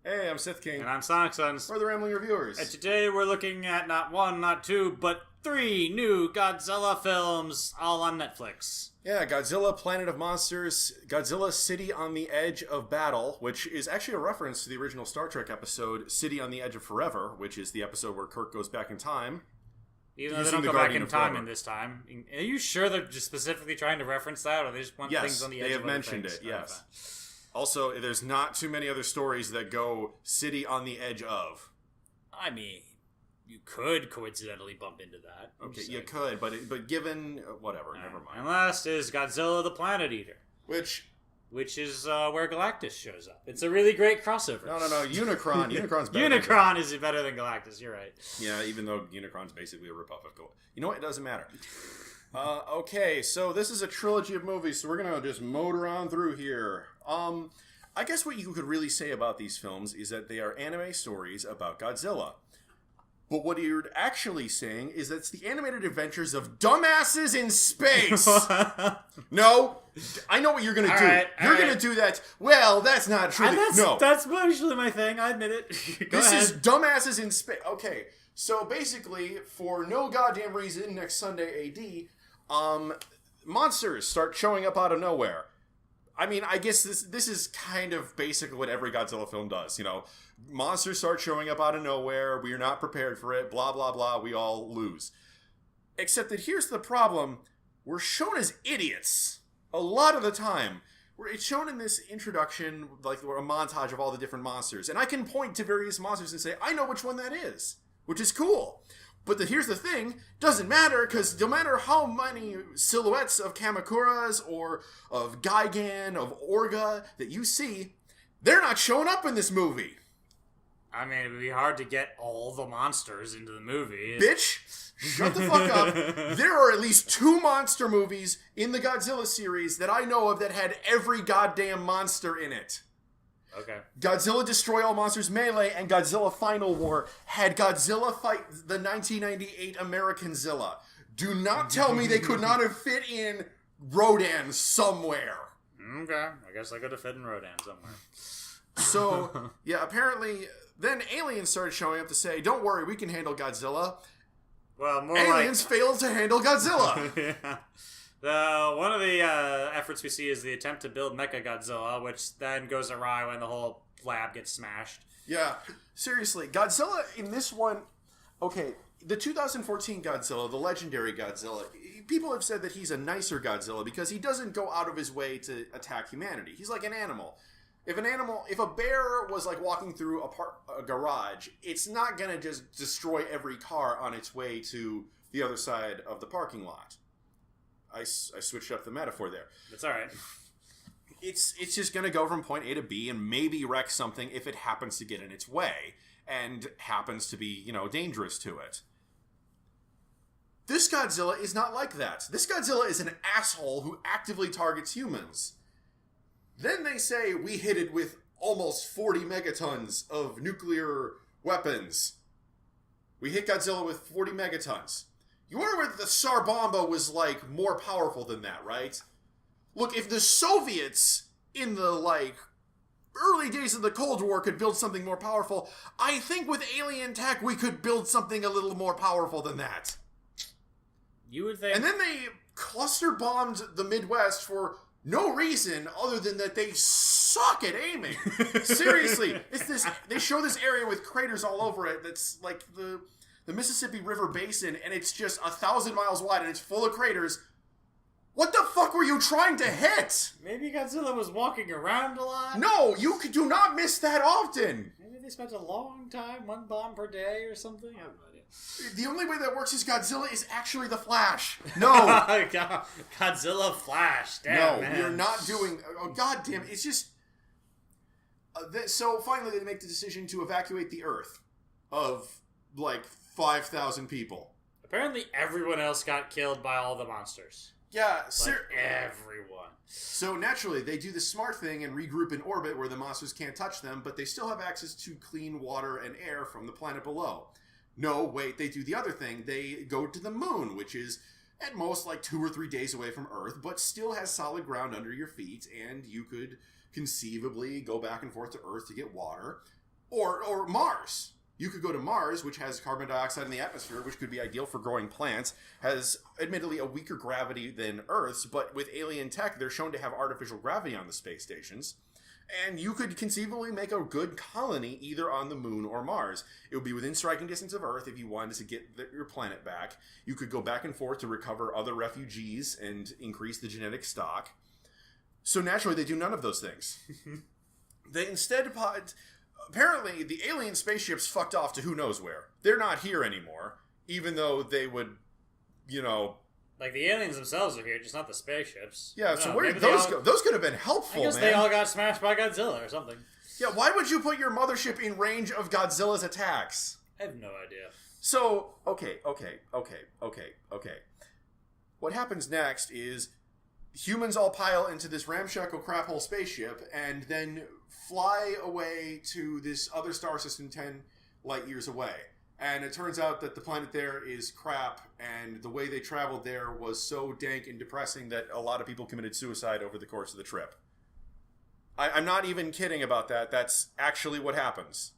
Hey, I'm Sith King. And I'm Sonic Sons. We're the Rambling Reviewers. And today we're looking at not one, not two, but 3 new Godzilla films, all on Netflix. Yeah, Godzilla, Planet of Monsters, Godzilla, City on the Edge of Battle, which is actually a reference to the original Star Trek episode, City on the Edge of Forever, which is the episode where Kirk goes back in time. Even though they don't go back in time in this time. Are you sure they're just specifically trying to reference that, or they just want things on the edge of Yes, they have mentioned it, yes. Also, there's not too many other stories that go City on the Edge of. I mean, you could coincidentally bump into that. Okay, you could, but given... whatever, never mind. And last is Godzilla the Planet Eater. Which is where Galactus shows up. It's a really great crossover. No, Unicron. Unicron's better. Unicron is better than Galactus, you're right. Yeah, even though Unicron's basically a ripoff of Galactus. You know what? It doesn't matter. Okay, so this is a trilogy of movies, so we're going to just motor on through here. I guess what you could really say about these films is that they are anime stories about Godzilla. But what you're actually saying is that it's the animated adventures of dumbasses in space. No, I know what you're going to do. You're going to do that. Well, that's not true. That's usually my thing. I admit it. This is dumbasses in space. Okay, so basically, for no goddamn reason, next Sunday AD, monsters start showing up out of nowhere. I mean, I guess this is kind of basically what every Godzilla film does, you know. Monsters start showing up out of nowhere, we are not prepared for it, blah, blah, blah, we all lose. Except that here's the problem, we're shown as idiots a lot of the time. It's shown in this introduction, like a montage of all the different monsters, and I can point to various monsters and say, I know which one that is, which is cool. But here's the thing, doesn't matter, because no matter how many silhouettes of Kamakuras or of Gigan, of Orga that you see, they're not showing up in this movie. I mean, it would be hard to get all the monsters into the movie. Bitch, shut the fuck up. There are at least 2 monster movies in the Godzilla series that I know of that had every goddamn monster in it. Okay. Godzilla Destroy All Monsters Melee and Godzilla Final War had Godzilla fight the 1998 Americanzilla. Do not tell me they could not have fit in Rodan somewhere. Okay. I guess I could have fit in Rodan somewhere. So, yeah, apparently, then aliens started showing up to say, don't worry, we can handle Godzilla. Well, more aliens failed to handle Godzilla. Yeah. One of the efforts we see is the attempt to build Mechagodzilla, which then goes awry when the whole lab gets smashed. Yeah, seriously, Godzilla in this one, okay, the 2014 Godzilla, the legendary Godzilla, people have said that he's a nicer Godzilla because he doesn't go out of his way to attack humanity. He's like an animal. If a bear was like walking through a garage, it's not going to just destroy every car on its way to the other side of the parking lot. I switched up the metaphor there. That's all right. It's just going to go from point A to B and maybe wreck something if it happens to get in its way and happens to be, you know, dangerous to it. This Godzilla is not like that. This Godzilla is an asshole who actively targets humans. Then they say we hit it with almost 40 megatons of nuclear weapons. We hit Godzilla with 40 megatons. You wonder whether the Tsar Bomba was, like, more powerful than that, right? Look, if the Soviets in the, like, early days of the Cold War could build something more powerful, I think with alien tech we could build something a little more powerful than that. You would think... And then they cluster bombed the Midwest for no reason other than that they suck at aiming. Seriously, they show this area with craters all over it that's, like, the Mississippi River Basin, and it's just 1,000 miles wide, and it's full of craters. What the fuck were you trying to hit? Maybe Godzilla was walking around a lot? No, you do not miss that often. Maybe they spent a long time, 1 bomb per day or something? I have no idea. The only way that works is Godzilla is actually the Flash. No. Godzilla Flash. Damn, man. No, we're not doing... Oh, God damn it. It's just... So finally they make the decision to evacuate the Earth of, like, 5,000 people. Apparently everyone else got killed by all the monsters. Yeah, everyone. So naturally, they do the smart thing and regroup in orbit where the monsters can't touch them, but they still have access to clean water and air from the planet below. No, wait, they do the other thing. They go to the moon, which is at most like 2 or 3 days away from Earth, but still has solid ground under your feet, and you could conceivably go back and forth to Earth to get water. Or Mars. You could go to Mars, which has carbon dioxide in the atmosphere, which could be ideal for growing plants, has admittedly a weaker gravity than Earth's, but with alien tech, they're shown to have artificial gravity on the space stations. And you could conceivably make a good colony either on the moon or Mars. It would be within striking distance of Earth if you wanted to get your planet back. You could go back and forth to recover other refugees and increase the genetic stock. So naturally, they do none of those things. They instead... Apparently, the alien spaceships fucked off to who knows where. They're not here anymore, even though they would, Like, the aliens themselves are here, just not the spaceships. Yeah, so where did those go? Those could have been helpful, I guess they all got smashed by Godzilla or something. Yeah, why would you put your mothership in range of Godzilla's attacks? I have no idea. So, okay. What happens next is humans all pile into this ramshackle craphole spaceship and then fly away to this other star system 10 light years away. And it turns out that the planet there is crap, and the way they traveled there was so dank and depressing that a lot of people committed suicide over the course of the trip. I'm not even kidding about that. That's actually what happens.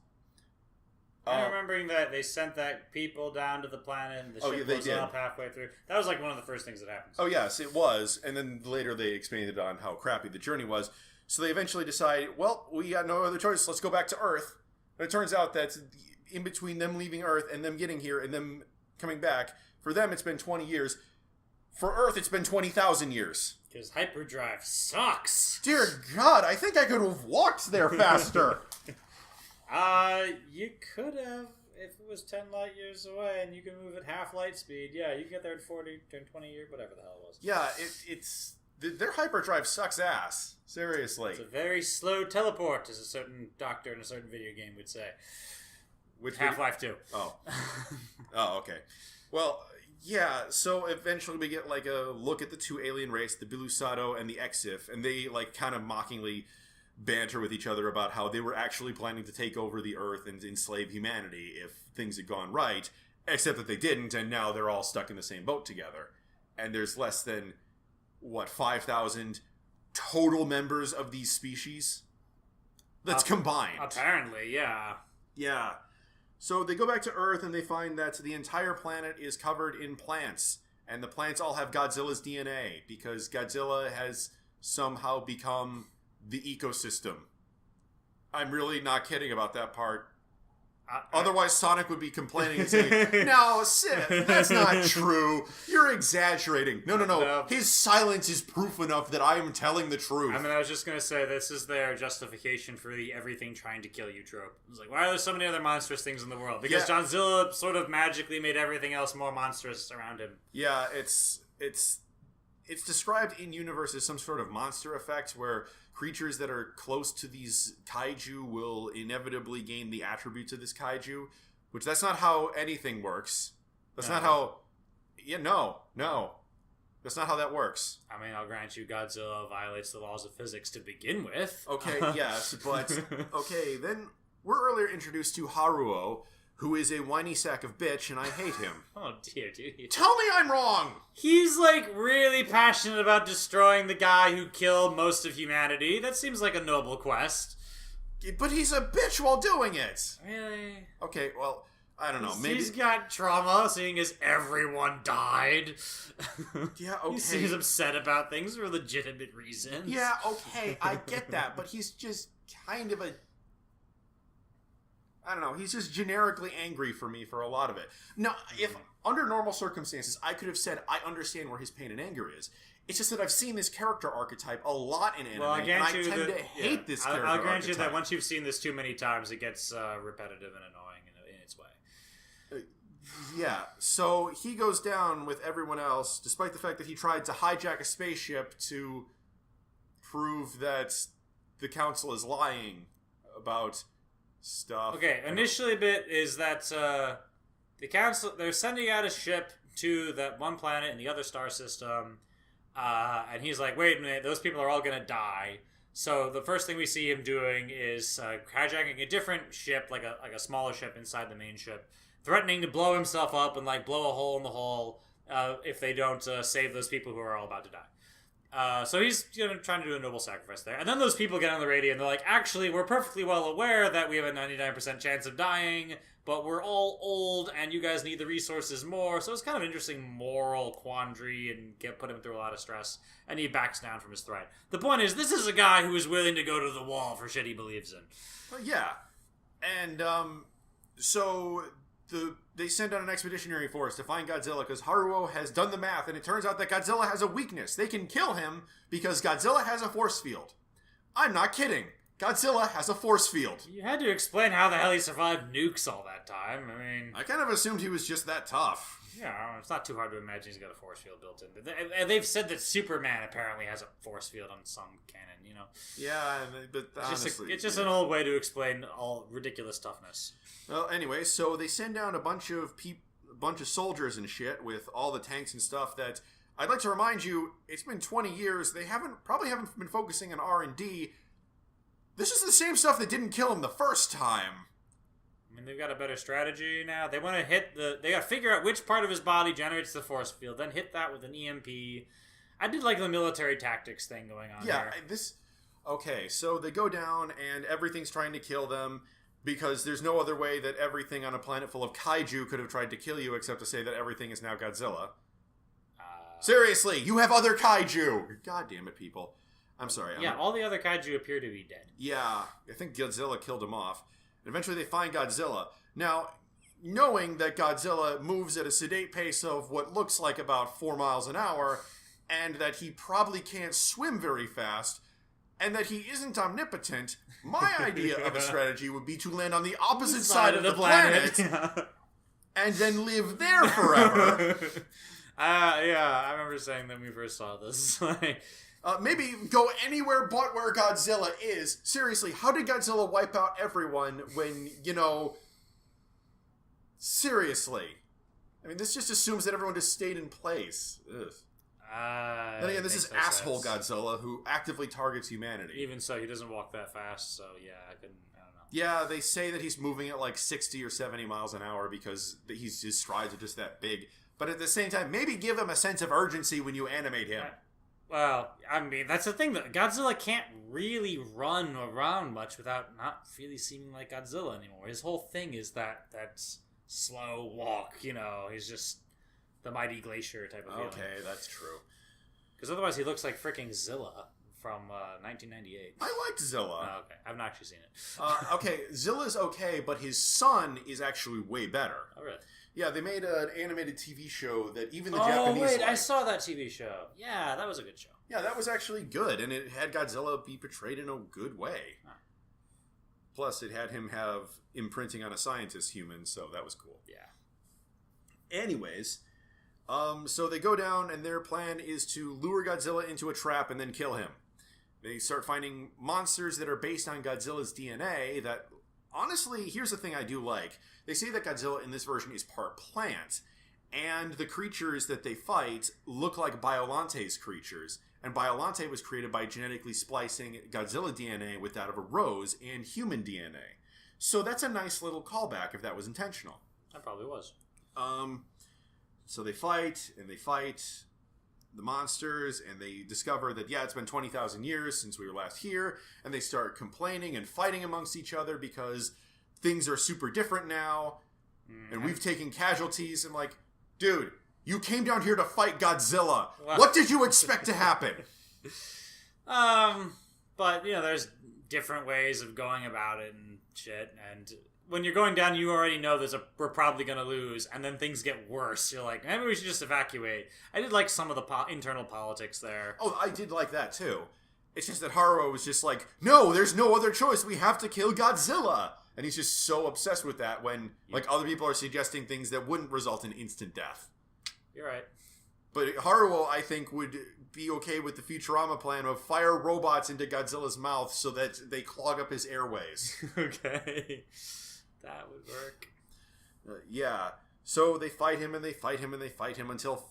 I'm remembering that they sent that people down to the planet and the ship blows up halfway through. That was like one of the first things that happens. Oh, yes, it was. And then later they expanded on how crappy the journey was. So they eventually decide, well, we got no other choice. Let's go back to Earth. And it turns out that in between them leaving Earth and them getting here and them coming back, for them it's been 20 years. For Earth, it's been 20,000 years. Because hyperdrive sucks. Dear God, I think I could have walked there faster. You could have if it was 10 light years away and you can move at half light speed. Yeah, you can get there in 20 years, whatever the hell it was. Yeah, it's their hyperdrive sucks ass. Seriously. It's a very slow teleport, as a certain doctor in a certain video game would say. Which Half-Life 2. Oh. Oh, okay. Well, yeah, so eventually we get like a look at the two alien race, the Bilusato and the Exif, and they like kind of mockingly banter with each other about how they were actually planning to take over the Earth and enslave humanity if things had gone right, except that they didn't, and now they're all stuck in the same boat together. And there's less than, 5,000 total members of these species? That's combined. Apparently, yeah. Yeah. So they go back to Earth and they find that the entire planet is covered in plants. And the plants all have Godzilla's DNA because Godzilla has somehow become the ecosystem. I'm really not kidding about that part. Otherwise, Sonic would be complaining and saying, "No, Sith, that's not true. You're exaggerating." No. His silence is proof enough that I am telling the truth. I was just going to say, this is their justification for the everything trying to kill you trope. It's like, why are there so many other monstrous things in the world? Because Godzilla sort of magically made everything else more monstrous around him. Yeah, it's described in universe as some sort of monster effect where creatures that are close to these kaiju will inevitably gain the attributes of this kaiju, which that's not how anything works. That's not how... Yeah, no. That's not how that works. I'll grant you Godzilla violates the laws of physics to begin with. Okay, yes, but... Okay, then we're earlier introduced to Haruo, who is a whiny sack of bitch, and I hate him. Oh dear, dude. Tell me I'm wrong! He's, really passionate about destroying the guy who killed most of humanity. That seems like a noble quest. But he's a bitch while doing it! Really? Okay, well, I don't know, maybe... He's got trauma, seeing as everyone died. Yeah, okay. He seems upset about things for legitimate reasons. Yeah, okay, I get that, but he's just kind of a... I don't know, he's just generically angry for me for a lot of it. Now, if under normal circumstances, I could have said, I understand where his pain and anger is. It's just that I've seen this character archetype a lot in anime, and I tend to hate this character I'll grant archetype. you that once you've seen this too many times, it gets repetitive and annoying in its way. Yeah, so he goes down with everyone else, despite the fact that he tried to hijack a spaceship to prove that the council is lying about... stuff. Okay, initially bit is that the council, they're sending out a ship to that one planet in the other star system, and he's like, wait a minute, those people are all gonna die. So the first thing we see him doing is hijacking a different ship, like a smaller ship inside the main ship, threatening to blow himself up and blow a hole in the hull if they don't save those people who are all about to die. So he's trying to do a noble sacrifice there. And then those people get on the radio and they're like, actually, we're perfectly well aware that we have a 99% chance of dying, but we're all old and you guys need the resources more. So it's kind of an interesting moral quandary and put him through a lot of stress. And he backs down from his threat. The point is, this is a guy who is willing to go to the wall for shit he believes in. Well, yeah. And so they send out an expeditionary force to find Godzilla because Haruo has done the math, and it turns out that Godzilla has a weakness. They can kill him because Godzilla has a force field. I'm not kidding. Godzilla has a force field. You had to explain how the hell he survived nukes all that time. I mean, I kind of assumed he was just that tough. Yeah, it's not too hard to imagine he's got a force field built in. And they've said that Superman apparently has a force field on some canon, Yeah, but honestly... It's just an old way to explain all ridiculous toughness. Well, anyway, so they send down a bunch of soldiers and shit with all the tanks and stuff that... I'd like to remind you, it's been 20 years. They probably haven't been focusing on R&D. This is the same stuff that didn't kill him the first time. I mean, they've got a better strategy now. They want to they got to figure out which part of his body generates the force field, then hit that with an EMP. I did like the military tactics thing going on there. Okay, so they go down and everything's trying to kill them because there's no other way that everything on a planet full of kaiju could have tried to kill you except to say that everything is now Godzilla. Seriously, you have other kaiju! God damn it, people. I'm sorry. All the other kaiju appear to be dead. Yeah, I think Godzilla killed him off. Eventually they find Godzilla. Now, knowing that Godzilla moves at a sedate pace of what looks like about 4 miles an hour, and that he probably can't swim very fast, and that he isn't omnipotent, my idea of a strategy would be to land on the opposite side of the planet and then live there forever. I remember saying that when we first saw this. Maybe go anywhere but where Godzilla is. Seriously, how did Godzilla wipe out everyone when, seriously. I mean, this just assumes that everyone just stayed in place. Ugh. Then again, this is asshole Godzilla who actively targets humanity. Even so, he doesn't walk that fast, so yeah, I don't know. Yeah, they say that he's moving at like 60 or 70 miles an hour because his strides are just that big. But at the same time, maybe give him a sense of urgency when you animate him. Well, I mean, that's the thing. Godzilla can't really run around much without not really seeming like Godzilla anymore. His whole thing is that slow walk, he's just the mighty glacier type of feeling. Okay, that's true. Because otherwise he looks like freaking Zilla from 1998. I liked Zilla. Oh, okay. I've not actually seen it. Okay, Zilla's okay, but his son is actually way better. Oh, really? Yeah, they made an animated TV show that even the Japanese liked. I saw that TV show. Yeah, that was a good show. Yeah, that was actually good, and it had Godzilla be portrayed in a good way. Huh. Plus, it had him have imprinting on a scientist human, so that was cool. Yeah. Anyways, so they go down, and their plan is to lure Godzilla into a trap and then kill him. They start finding monsters that are based on Godzilla's DNA that... Honestly, here's the thing I do like. They say that Godzilla in this version is part plant, and the creatures that they fight look like Biolante's creatures. And Biolante was created by genetically splicing Godzilla DNA with that of a rose and human DNA. So that's a nice little callback if that was intentional. That probably was. So they fight, and they fight the monsters, and they discover that, it's been 20,000 years since we were last here, and they start complaining and fighting amongst each other because things are super different now, and we've taken casualties, and like, dude, you came down here to fight Godzilla. What did you expect to happen? But, there's different ways of going about it and shit, and... When you're going down, you already know we're probably going to lose, and then things get worse. You're like, maybe we should just evacuate. I did like some of the internal politics there. Oh, I did like that, too. It's just that Haruo was just like, no, there's no other choice. We have to kill Godzilla. And he's just so obsessed with that when, other people are suggesting things that wouldn't result in instant death. You're right. But Haruo, I think, would be okay with the Futurama plan of fire robots into Godzilla's mouth so that they clog up his airways. Okay. That would work. Yeah. So they fight him and they fight him and they fight him until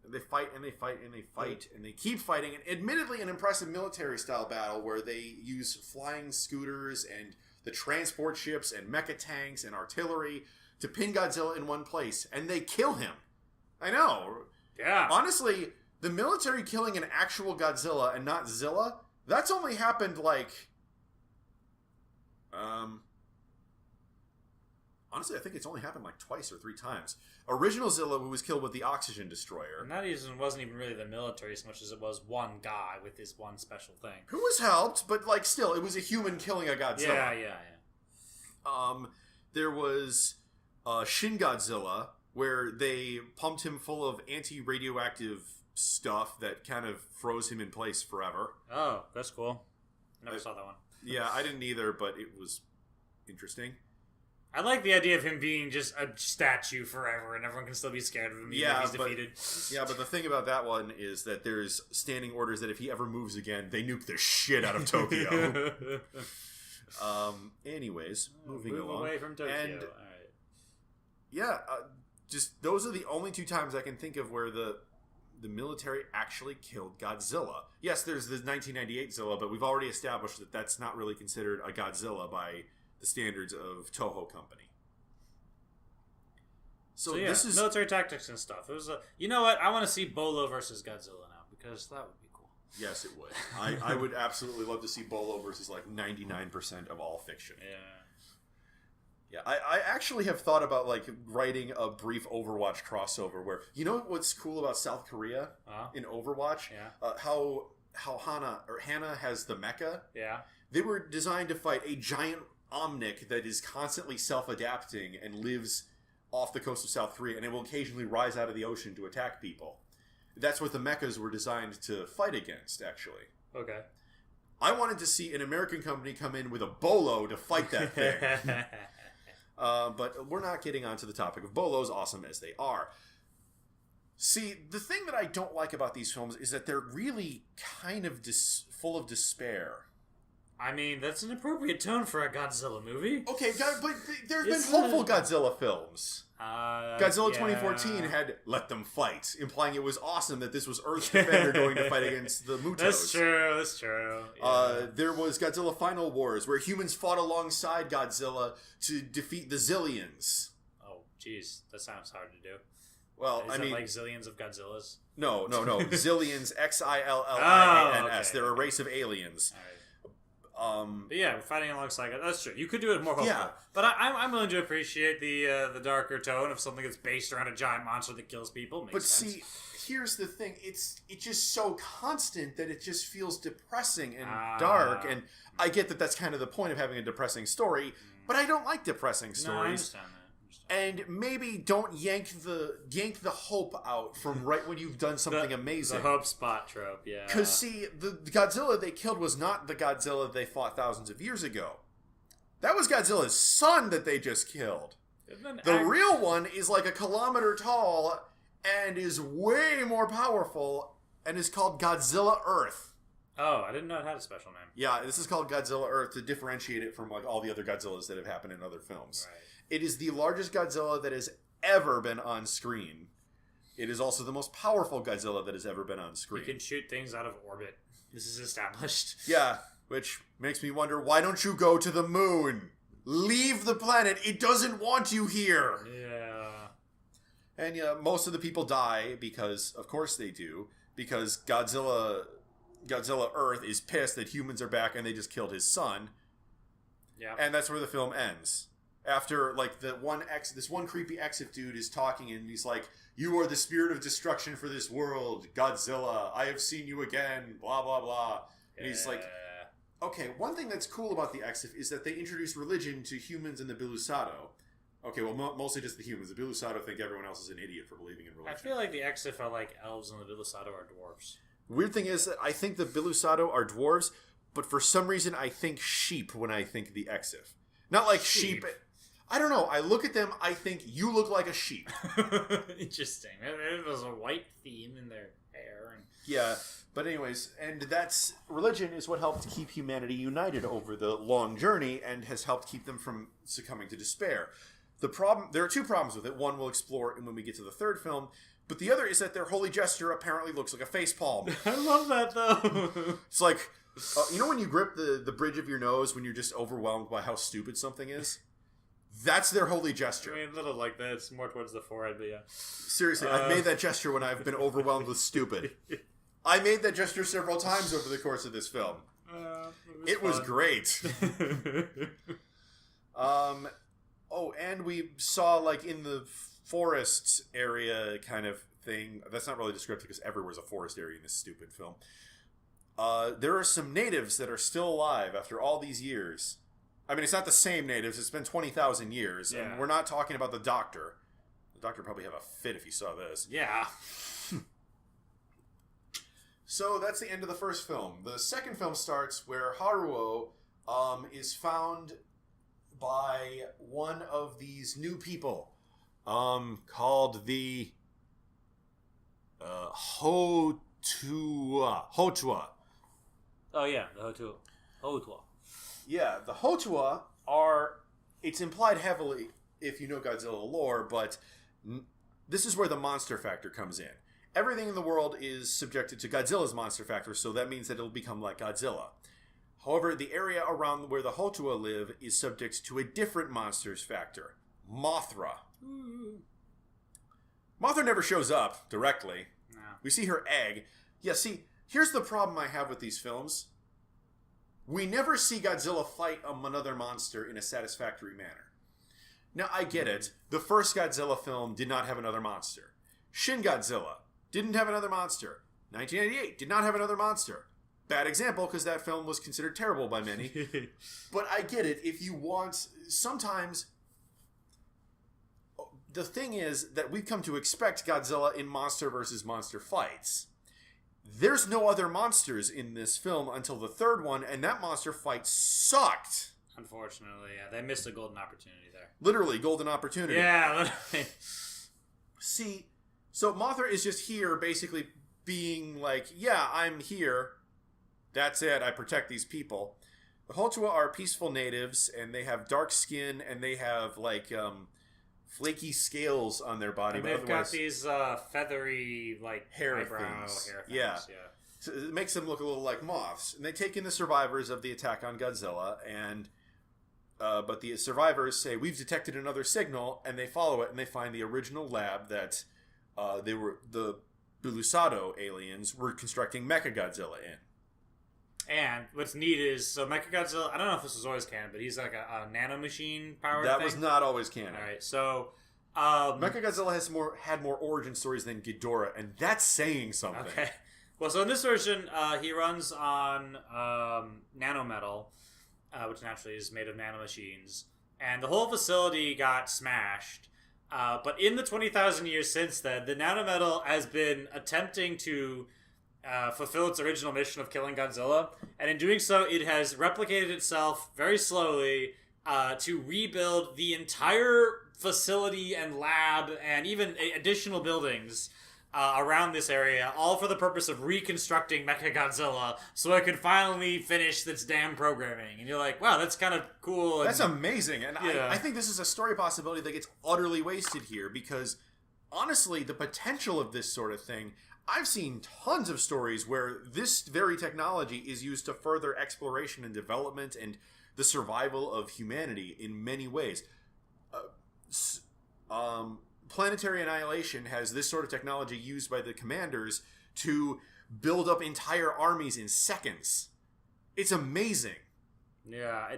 they fight and they fight and they fight and they keep fighting. And admittedly, an impressive military style battle where they use flying scooters and the transport ships and mecha tanks and artillery to pin Godzilla in one place. And they kill him. I know. Yeah. Honestly, the military killing an actual Godzilla and not Zilla, that's only happened like... Honestly, I think it's only happened like twice or 3 times. Original Zilla was killed with the oxygen destroyer. And that wasn't even really the military as much as it was one guy with his one special thing. Who was helped, but like still, it was a human killing a Godzilla. Yeah. There was Shin Godzilla, where they pumped him full of anti-radioactive stuff that kind of froze him in place forever. Oh, that's cool. I never saw that one. Yeah, I didn't either, but it was interesting. I like the idea of him being just a statue forever and everyone can still be scared of him even if he's defeated. Yeah, but the thing about that one is that there's standing orders that if he ever moves again, they nuke the shit out of Tokyo. Anyways, moving along. Away from Tokyo. And, all right. Yeah, just those are the only 2 times I can think of where the military actually killed Godzilla. Yes, there's the 1998 Zilla, but we've already established that that's not really considered a Godzilla by the standards of Toho Company. So yeah, this is military tactics and stuff. It was you know what? I want to see Bolo versus Godzilla now because that would be cool. Yes, it would. I would absolutely love to see Bolo versus like 99% of all fiction. Yeah, I actually have thought about like writing a brief Overwatch crossover where, you know what's cool about South Korea in Overwatch? Yeah. How Hana has the mecha. Yeah. They were designed to fight a giant Omnic that is constantly self-adapting and lives off the coast of South Korea, and it will occasionally rise out of the ocean to attack people. That's what the mechas were designed to fight against, actually. Okay. I wanted to see an American company come in with a bolo to fight that thing. But we're not getting onto the topic of bolos, awesome as they are. See, the thing that I don't like about these films is that they're really kind of full of despair. I mean, that's an appropriate tone for a Godzilla movie. Okay, but there's been hopeful Godzilla films. Godzilla 2014 had Let Them Fight, implying it was awesome that this was Earth's defender going to fight against the Mutos. That's true. Yeah. There was Godzilla Final Wars, where humans fought alongside Godzilla to defeat the Zillions. Oh, jeez, that sounds hard to do. Well, I mean, like zillions of Godzillas? No. Zillions, Xillians. Oh, okay. They're a race of aliens. All right. But yeah, we're fighting alongside it. That's true. You could do it more hopeful. Yeah. But I'm willing to appreciate the darker tone of something that's based around a giant monster that kills people. Makes sense. See, here's the thing. It's just so constant that it just feels depressing and dark. And I get that that's kind of the point of having a depressing story, but I don't like depressing stories. No, I understand that. And maybe don't yank the hope out from right when you've done something amazing. The hope spot trope, yeah. Because, see, the Godzilla they killed was not the Godzilla they fought thousands of years ago. That was Godzilla's son that they just killed. The real one is like 1 kilometer tall and is way more powerful and is called Godzilla Earth. Oh, I didn't know it had a special name. Yeah, this is called Godzilla Earth to differentiate it from like all the other Godzillas that have happened in other films. Right. It is the largest Godzilla that has ever been on screen. It is also the most powerful Godzilla that has ever been on screen. You can shoot things out of orbit. This is established. Yeah, which makes me wonder, why don't you go to the moon? Leave the planet. It doesn't want you here. Yeah. And yeah, most of the people die because, of course they do, because Godzilla Earth is pissed that humans are back and they just killed his son. Yeah. And that's where the film ends. After, like, this one creepy exit dude is talking and he's like, "You are the spirit of destruction for this world, Godzilla. I have seen you again, blah, blah, blah." And he's like, okay, one thing that's cool about the exit is that they introduce religion to humans in the Bilusado. Okay, well, mostly just the humans. The Bilusado think everyone else is an idiot for believing in religion. I feel like the Exif are like elves and the Bilusado are dwarves. The weird thing is that I think the Bilusado are dwarves, but for some reason I think sheep when I think the Exif. Not like sheep. I don't know. I look at them, I think, you look like a sheep. Interesting. There was a white theme in their hair. Yeah, but anyways, and that's... Religion is what helped keep humanity united over the long journey and has helped keep them from succumbing to despair. There are 2 problems with it. One we'll explore when we get to the 3rd film, but the other is that their holy gesture apparently looks like a facepalm. I love that, though. It's like, you know when you grip the bridge of your nose when you're just overwhelmed by how stupid something is? That's their holy gesture. I mean, a little like that. It's more towards the forehead, but yeah. Seriously, I've made that gesture when I've been overwhelmed with stupid. I made that gesture several times over the course of this film. It was great. Oh, and we saw, like, in the forest area kind of thing. That's not really descriptive because everywhere's a forest area in this stupid film. There are some natives that are still alive after all these years. I mean, it's not the same natives. It's been 20,000 years. Yeah. And we're not talking about the Doctor. The Doctor would probably have a fit if he saw this. Yeah. So that's the end of the first film. The second film starts where Haruo is found by one of these new people called the Hotua. Oh, yeah, the Hotua. Yeah, the Hotua are... It's implied heavily if you know Godzilla lore, but this is where the monster factor comes in. Everything in the world is subjected to Godzilla's monster factor, so that means that it'll become like Godzilla. However, the area around where the Hotua live is subject to a different monster's factor, Mothra. Mothra never shows up directly. No. We see her egg. Yeah, see, here's the problem I have with these films. We never see Godzilla fight another monster in a satisfactory manner. Now, I get it. The first Godzilla film did not have another monster. Shin Godzilla didn't have another monster. 1988 did not have another monster. Bad example, because that film was considered terrible by many. But I get it. If you want... Sometimes... The thing is that we've come to expect Godzilla in monster versus monster fights. There's no other monsters in this film until the third one, and that monster fight sucked. Unfortunately, yeah. They missed a golden opportunity there. Literally, golden opportunity. Yeah, literally. See, so Mothra is just here basically being like, yeah, I'm here. That's it. I protect these people. The Hotua are peaceful natives, and they have dark skin, and they have, like, flaky scales on their body. And they've got these feathery, like, hair eyebrow things. Hair things. Yeah. So it makes them look a little like moths. And they take in the survivors of the attack on Godzilla, and but the survivors say, we've detected another signal, and they follow it, and they find the original lab that the Bulusado aliens were constructing Mechagodzilla in. And what's neat is, so Mechagodzilla, I don't know if this was always canon, but he's like a nanomachine powered That thing. was not always canon. Alright, so... Mechagodzilla had more origin stories than Ghidorah, and that's saying something. Okay. Well, so in this version, he runs on nanometal, which naturally is made of nanomachines, and the whole facility got smashed. But in the 20,000 years since then, the nanometal has been attempting to fulfill its original mission of killing Godzilla, and in doing so, it has replicated itself very slowly to rebuild the entire facility and lab and even additional buildings around this area, all for the purpose of reconstructing Mechagodzilla so it could finally finish its damn programming. And you're like, wow, that's kind of cool. That's amazing. And yeah. I think this is a story possibility that gets utterly wasted here because, honestly, the potential of this sort of thing... I've seen tons of stories where this very technology is used to further exploration and development and the survival of humanity in many ways. Planetary Annihilation has this sort of technology used by the commanders to build up entire armies in seconds. It's amazing. Yeah,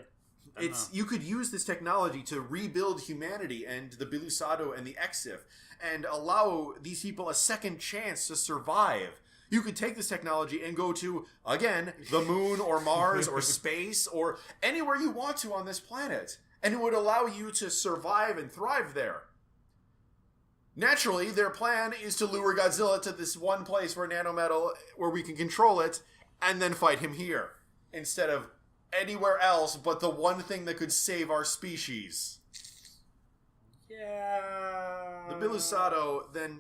you could use this technology to rebuild humanity and the Bulusado and the Exif and allow these people a second chance to survive. You could take this technology and go to, again, the moon or Mars or space or anywhere you want to on this planet. And it would allow you to survive and thrive there. Naturally, their plan is to lure Godzilla to this one place where we can control it and then fight him here. Instead of anywhere else but the one thing that could save our species. Yeah. The Bulusado then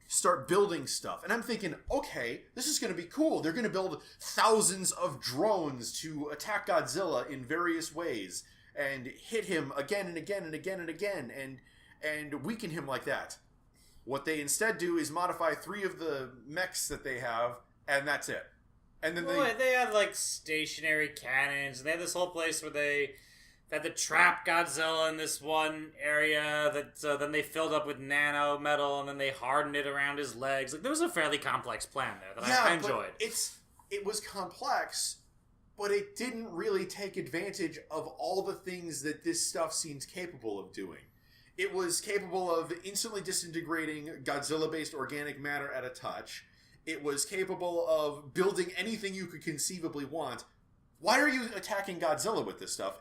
start building stuff. And I'm thinking, okay, this is going to be cool. They're going to build thousands of drones to attack Godzilla in various ways and hit him again and again and again and again and weaken him like that. What they instead do is modify 3 of the mechs that they have, and that's it. And then they have like stationary cannons. They have this whole place where they trap Godzilla in this one area that then they filled up with nano metal and then they hardened it around his legs. Like there was a fairly complex plan there that I enjoyed. It was complex, but it didn't really take advantage of all the things that this stuff seems capable of doing. It was capable of instantly disintegrating Godzilla-based organic matter at a touch. It was capable of building anything you could conceivably want. Why are you attacking Godzilla with this stuff?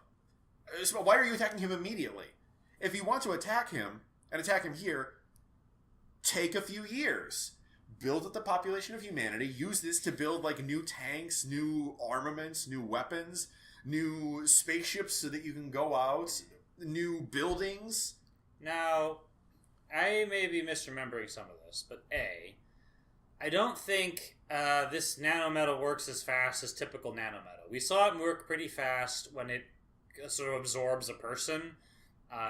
Why are you attacking him immediately? If you want to attack him, and attack him here, take a few years. Build up the population of humanity. Use this to build like new tanks, new armaments, new weapons, new spaceships so that you can go out, new buildings. Now, I may be misremembering some of this, but I don't think this nanometal works as fast as typical nanometal. We saw it work pretty fast when it sort of absorbs a person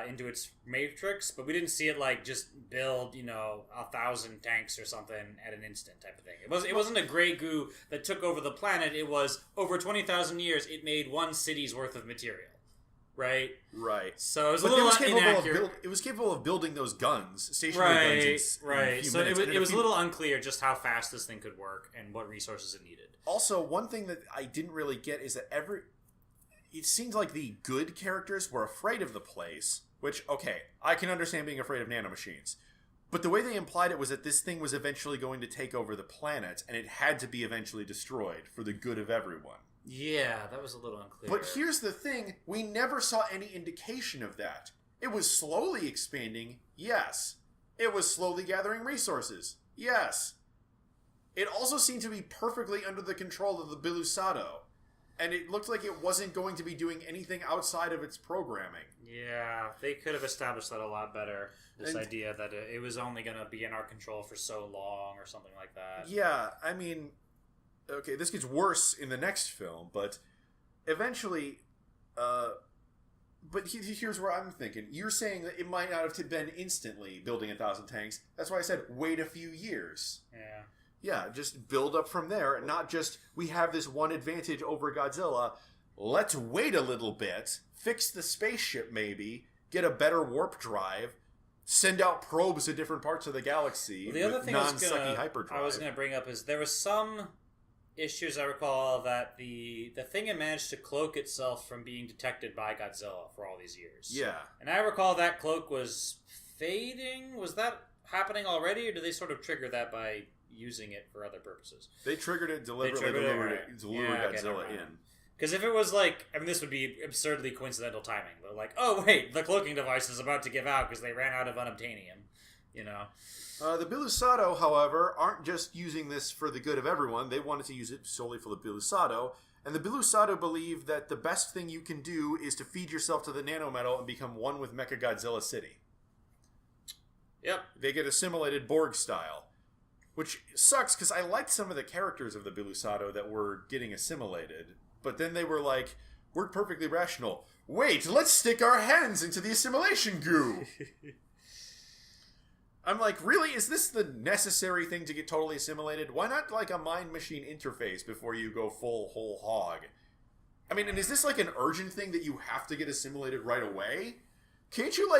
into its matrix, but we didn't see it like just build 1,000 tanks or something at an instant type of thing. It wasn't a gray goo that took over the planet. It was over 20,000 years. It made one city's worth of material. Right. So it was a little inaccurate. It was capable of building those guns, stationary guns. Right. So it was a little unclear just how fast this thing could work and what resources it needed. Also, one thing that I didn't really get is that it seemed like the good characters were afraid of the place. Which, okay, I can understand being afraid of nanomachines. But the way they implied it was that this thing was eventually going to take over the planet, and it had to be eventually destroyed for the good of everyone. Yeah, that was a little unclear. But here's the thing, we never saw any indication of that. It was slowly expanding, yes. It was slowly gathering resources, yes. It also seemed to be perfectly under the control of the Bilusado, and it looked like it wasn't going to be doing anything outside of its programming. Yeah, they could have established that a lot better. This idea that it was only going to be in our control for so long or something like that. Yeah, I mean... Okay, this gets worse in the next film, but eventually... But here's where I'm thinking. You're saying that it might not have been instantly building 1,000 tanks. That's why I said wait a few years. Yeah. Yeah, just build up from there, and not just, we have this one advantage over Godzilla. Let's wait a little bit, fix the spaceship maybe, get a better warp drive, send out probes to different parts of the galaxy. Well, the other thing non-sucky hyperdrive. I was going to bring up is there was some issues I recall that the thing had managed to cloak itself from being detected by Godzilla for all these years. Yeah. And I recall that cloak was fading. Was that happening already, or did they sort of trigger that by using it for other purposes? They triggered it deliberately to lure Godzilla in. Because if it was like, I mean, this would be absurdly coincidental timing, but like, oh wait, the cloaking device is about to give out because they ran out of unobtainium, The Bilusado, however, aren't just using this for the good of everyone. They wanted to use it solely for the Bilusado, and the Bilusado believe that the best thing you can do is to feed yourself to the nanometal and become one with Mechagodzilla City. Yep. They get assimilated Borg style. Which sucks, because I liked some of the characters of the Bilusado that were getting assimilated. But then they were like, we're perfectly rational. Wait, let's stick our hands into the assimilation goo! I'm like, really? Is this the necessary thing to get totally assimilated? Why not like a mind-machine interface before you go full whole hog? I mean, and is this like an urgent thing that you have to get assimilated right away? Can't you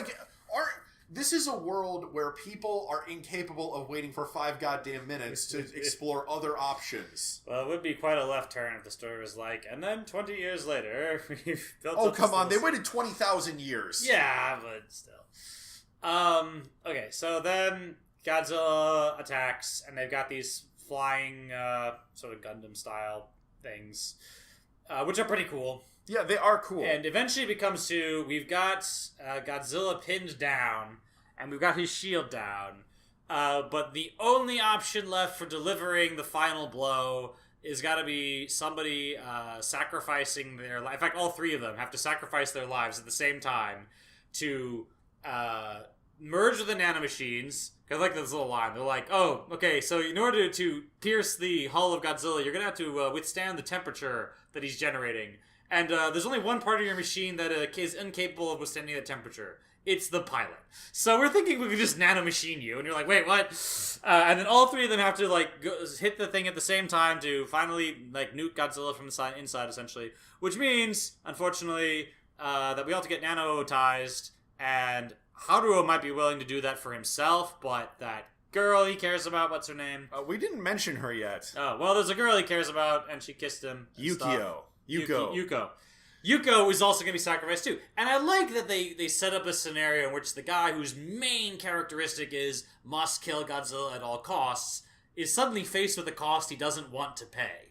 This is a world where people are incapable of waiting for 5 goddamn minutes to explore other options. Well, it would be quite a left turn if the story was like, and then 20 years later, we've built Oh, come on, they waited 20,000 years. Yeah, but still. Okay, so then Godzilla attacks, and they've got these flying, sort of Gundam-style things, which are pretty cool. Yeah, they are cool. And eventually it becomes to, we've got Godzilla pinned down, and we've got his shield down, but the only option left for delivering the final blow is got to be somebody sacrificing their life. In fact, all three of them have to sacrifice their lives at the same time to merge with the nanomachines. I like this little line. They're like, oh, okay, so in order to pierce the hull of Godzilla, you're going to have to withstand the temperature that he's generating. And there's only one part of your machine that is incapable of withstanding that temperature. It's the pilot. So we're thinking we could just nanomachine you. And you're like, wait, what? And then all three of them have to hit the thing at the same time to finally nuke Godzilla from the inside, essentially. Which means, unfortunately, that we all have to get nanotized, and Haruo might be willing to do that for himself, but that girl he cares about, what's her name? We didn't mention her yet. Oh, well, there's a girl he cares about, and she kissed him. Yuko. Yuko is also going to be sacrificed too. And I like that they set up a scenario in which the guy whose main characteristic is must kill Godzilla at all costs is suddenly faced with a cost he doesn't want to pay.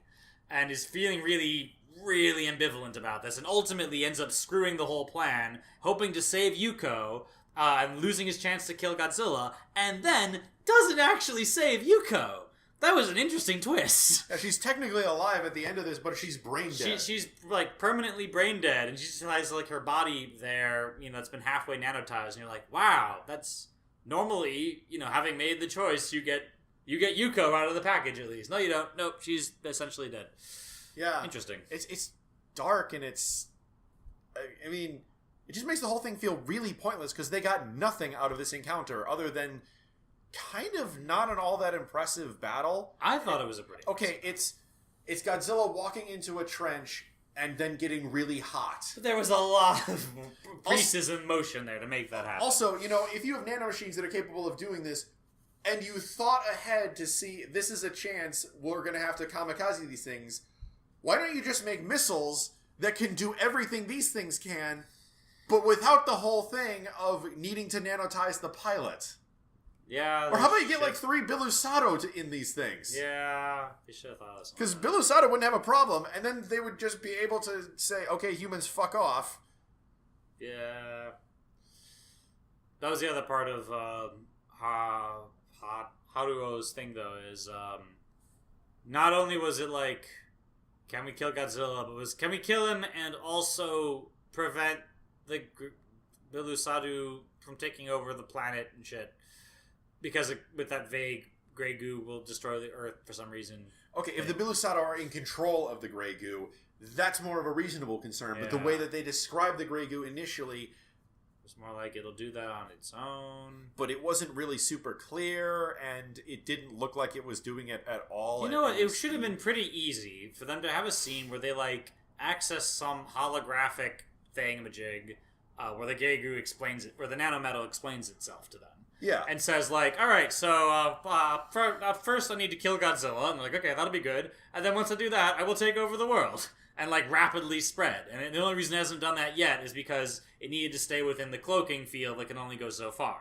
And is feeling really, really ambivalent about this. And ultimately ends up screwing the whole plan, hoping to save Yuko, and losing his chance to kill Godzilla. And then doesn't actually save Yuko. That was an interesting twist. Yeah, she's technically alive at the end of this, but she's brain dead. She's like permanently brain dead, and she just has like her body there, it's been halfway nanotized, and you're like, wow, that's normally, having made the choice, you get Yuko out of the package at least. No, you don't. Nope, she's essentially dead. Yeah, interesting. It's dark, and it's, I mean, it just makes the whole thing feel really pointless because they got nothing out of this encounter other than kind of not an all that impressive battle. I thought it was a pretty okay. It's Godzilla walking into a trench and then getting really hot. But there was a lot of pieces in motion there to make that happen. Also, if you have nanomachines that are capable of doing this, and you thought ahead to see this is a chance we're going to have to kamikaze these things, why don't you just make missiles that can do everything these things can, but without the whole thing of needing to nanotize the pilot? Yeah. Or how about you get like 3 Bilusato in these things? Yeah. You should have thought of something. Because Bilusato wouldn't have a problem, and then they would just be able to say, okay, humans, fuck off. Yeah. That was the other part of Haruo's thing, though, is not only was it like, can we kill Godzilla, but can we kill him and also prevent the Bilusadu from taking over the planet and shit? Because with that vague gray goo will destroy the Earth for some reason. Okay, if the Bilusato are in control of the gray goo, that's more of a reasonable concern. But the way that they described the gray goo initially, it's more like it'll do that on its own. But it wasn't really super clear, and it didn't look like it was doing it at all. You know what? It should have been pretty easy for them to have a scene where they like access some holographic thingamajig, where the gray goo explains it, where the nanometal explains itself to them. Yeah. And says, like, all right, so first I need to kill Godzilla. And they're like, okay, that'll be good. And then once I do that, I will take over the world. And, like, rapidly spread. And the only reason it hasn't done that yet is because it needed to stay within the cloaking field that can only go so far.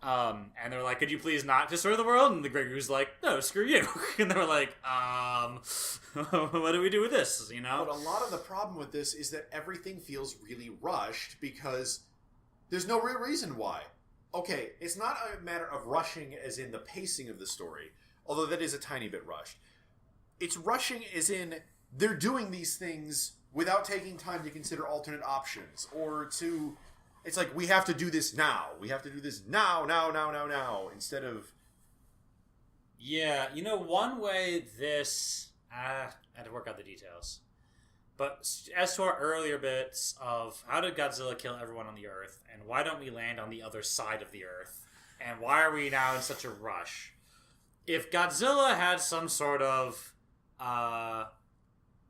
And they're like, could you please not destroy the world? And the Grey Goo's like, no, screw you. And they were like, what do we do with this, But a lot of the problem with this is that everything feels really rushed because there's no real reason why. Okay, it's not a matter of rushing as in the pacing of the story, although that is a tiny bit rushed. It's rushing as in they're doing these things without taking time to consider alternate options, or to... It's like, we have to do this now. We have to do this now, instead of... Yeah, one way this... I had to work out the details. But as to our earlier bits of how did Godzilla kill everyone on the Earth, and why don't we land on the other side of the Earth, and why are we now in such a rush? If Godzilla had some sort of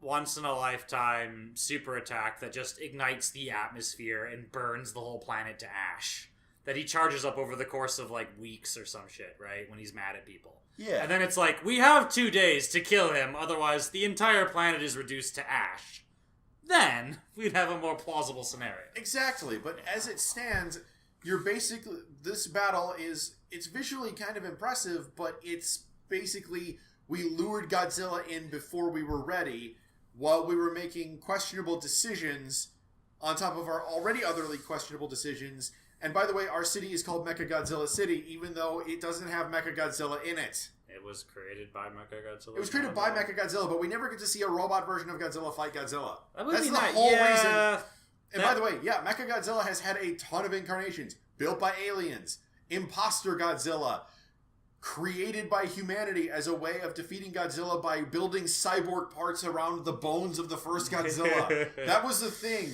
once-in-a-lifetime super attack that just ignites the atmosphere and burns the whole planet to ash, that he charges up over the course of, like, weeks or some shit, right, when he's mad at people. Yeah. And then it's like, we have 2 days to kill him, otherwise the entire planet is reduced to ash. Then we'd have a more plausible scenario. Exactly, but as it stands, you're basically... This battle is... It's visually kind of impressive, but it's basically... We lured Godzilla in before we were ready, while we were making questionable decisions on top of our already otherly questionable decisions. And by the way, our city is called Mechagodzilla City, even though it doesn't have Mechagodzilla in it. It was created by Mechagodzilla. It was created by Mechagodzilla, but we never get to see a robot version of Godzilla fight Godzilla. That's the nice. whole reason. And by the way, yeah, Mechagodzilla has had a ton of incarnations. Built by aliens. Imposter Godzilla. Created by humanity as a way of defeating Godzilla by building cyborg parts around the bones of the first Godzilla. That was the thing.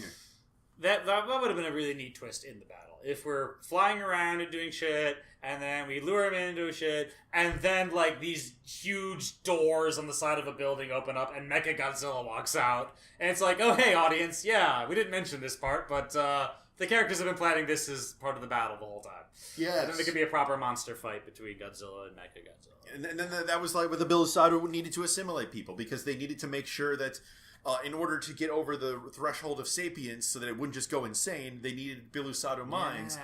That would have been a really neat twist in the battle. if we're flying around and doing shit, and then we lure him into shit, and then like these huge doors on the side of a building open up, and Mechagodzilla walks out, and it's like, oh hey audience, yeah, we didn't mention this part, but the characters have been planning this as part of the battle the whole time. Yeah, and then there could be a proper monster fight between Godzilla and Mechagodzilla. And then that was like with the Belisado needed to assimilate people because they needed to make sure that in order to get over the threshold of sapience so that it wouldn't just go insane, they needed Belisado minds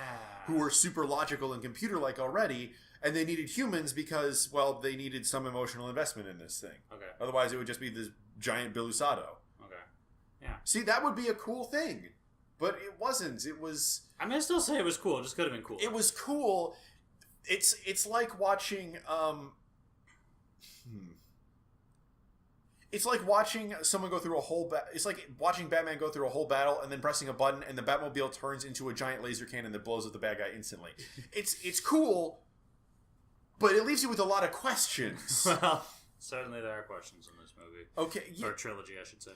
who were super logical and computer-like already, and they needed humans because, well, they needed some emotional investment in this thing. Okay. Otherwise, it would just be this giant Belisado. Okay. Yeah. See, that would be a cool thing, but it wasn't. It was... I mean, I still say it was cool. It just could have been cool. It was cool. It's like watching... It's like watching someone go through a whole... It's like watching Batman go through a whole battle and then pressing a button and the Batmobile turns into a giant laser cannon that blows up the bad guy instantly. It's cool, but it leaves you with a lot of questions. Well, certainly there are questions in this movie. Okay. Or trilogy, I should say.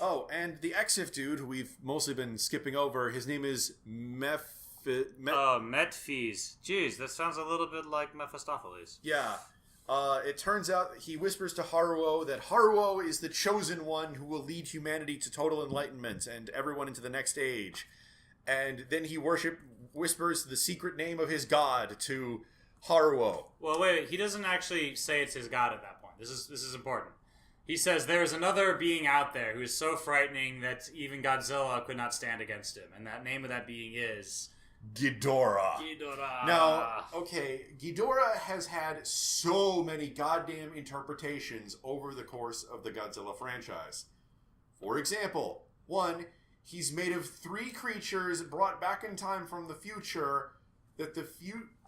Oh, and the Exif dude, who we've mostly been skipping over, his name is Metphys. Jeez, that sounds a little bit like Mephistopheles. Yeah. It turns out he whispers to Haruo that Haruo is the chosen one who will lead humanity to total enlightenment and everyone into the next age. And then he whispers the secret name of his god to Haruo. Well, wait, he doesn't actually say it's his god at that point. This is important. He says there's another being out there who is so frightening that even Godzilla could not stand against him. And that name of that being is... Ghidorah. Now, okay, Ghidorah has had so many goddamn interpretations over the course of the Godzilla franchise. For example, one, he's made of 3 creatures brought back in time from the future that the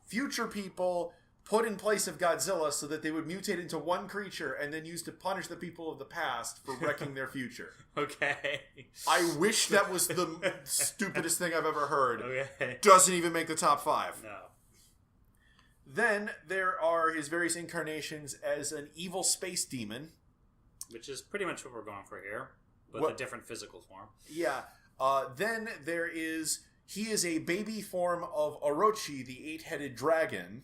future people put in place of Godzilla so that they would mutate into one creature and then use to punish the people of the past for wrecking their future. Okay. I wish that was the stupidest thing I've ever heard. Okay. Doesn't even make the top 5. No. Then there are his various incarnations as an evil space demon. Which is pretty much what we're going for here, with a different physical form. Yeah. Then he is a baby form of Orochi, the 8-headed dragon.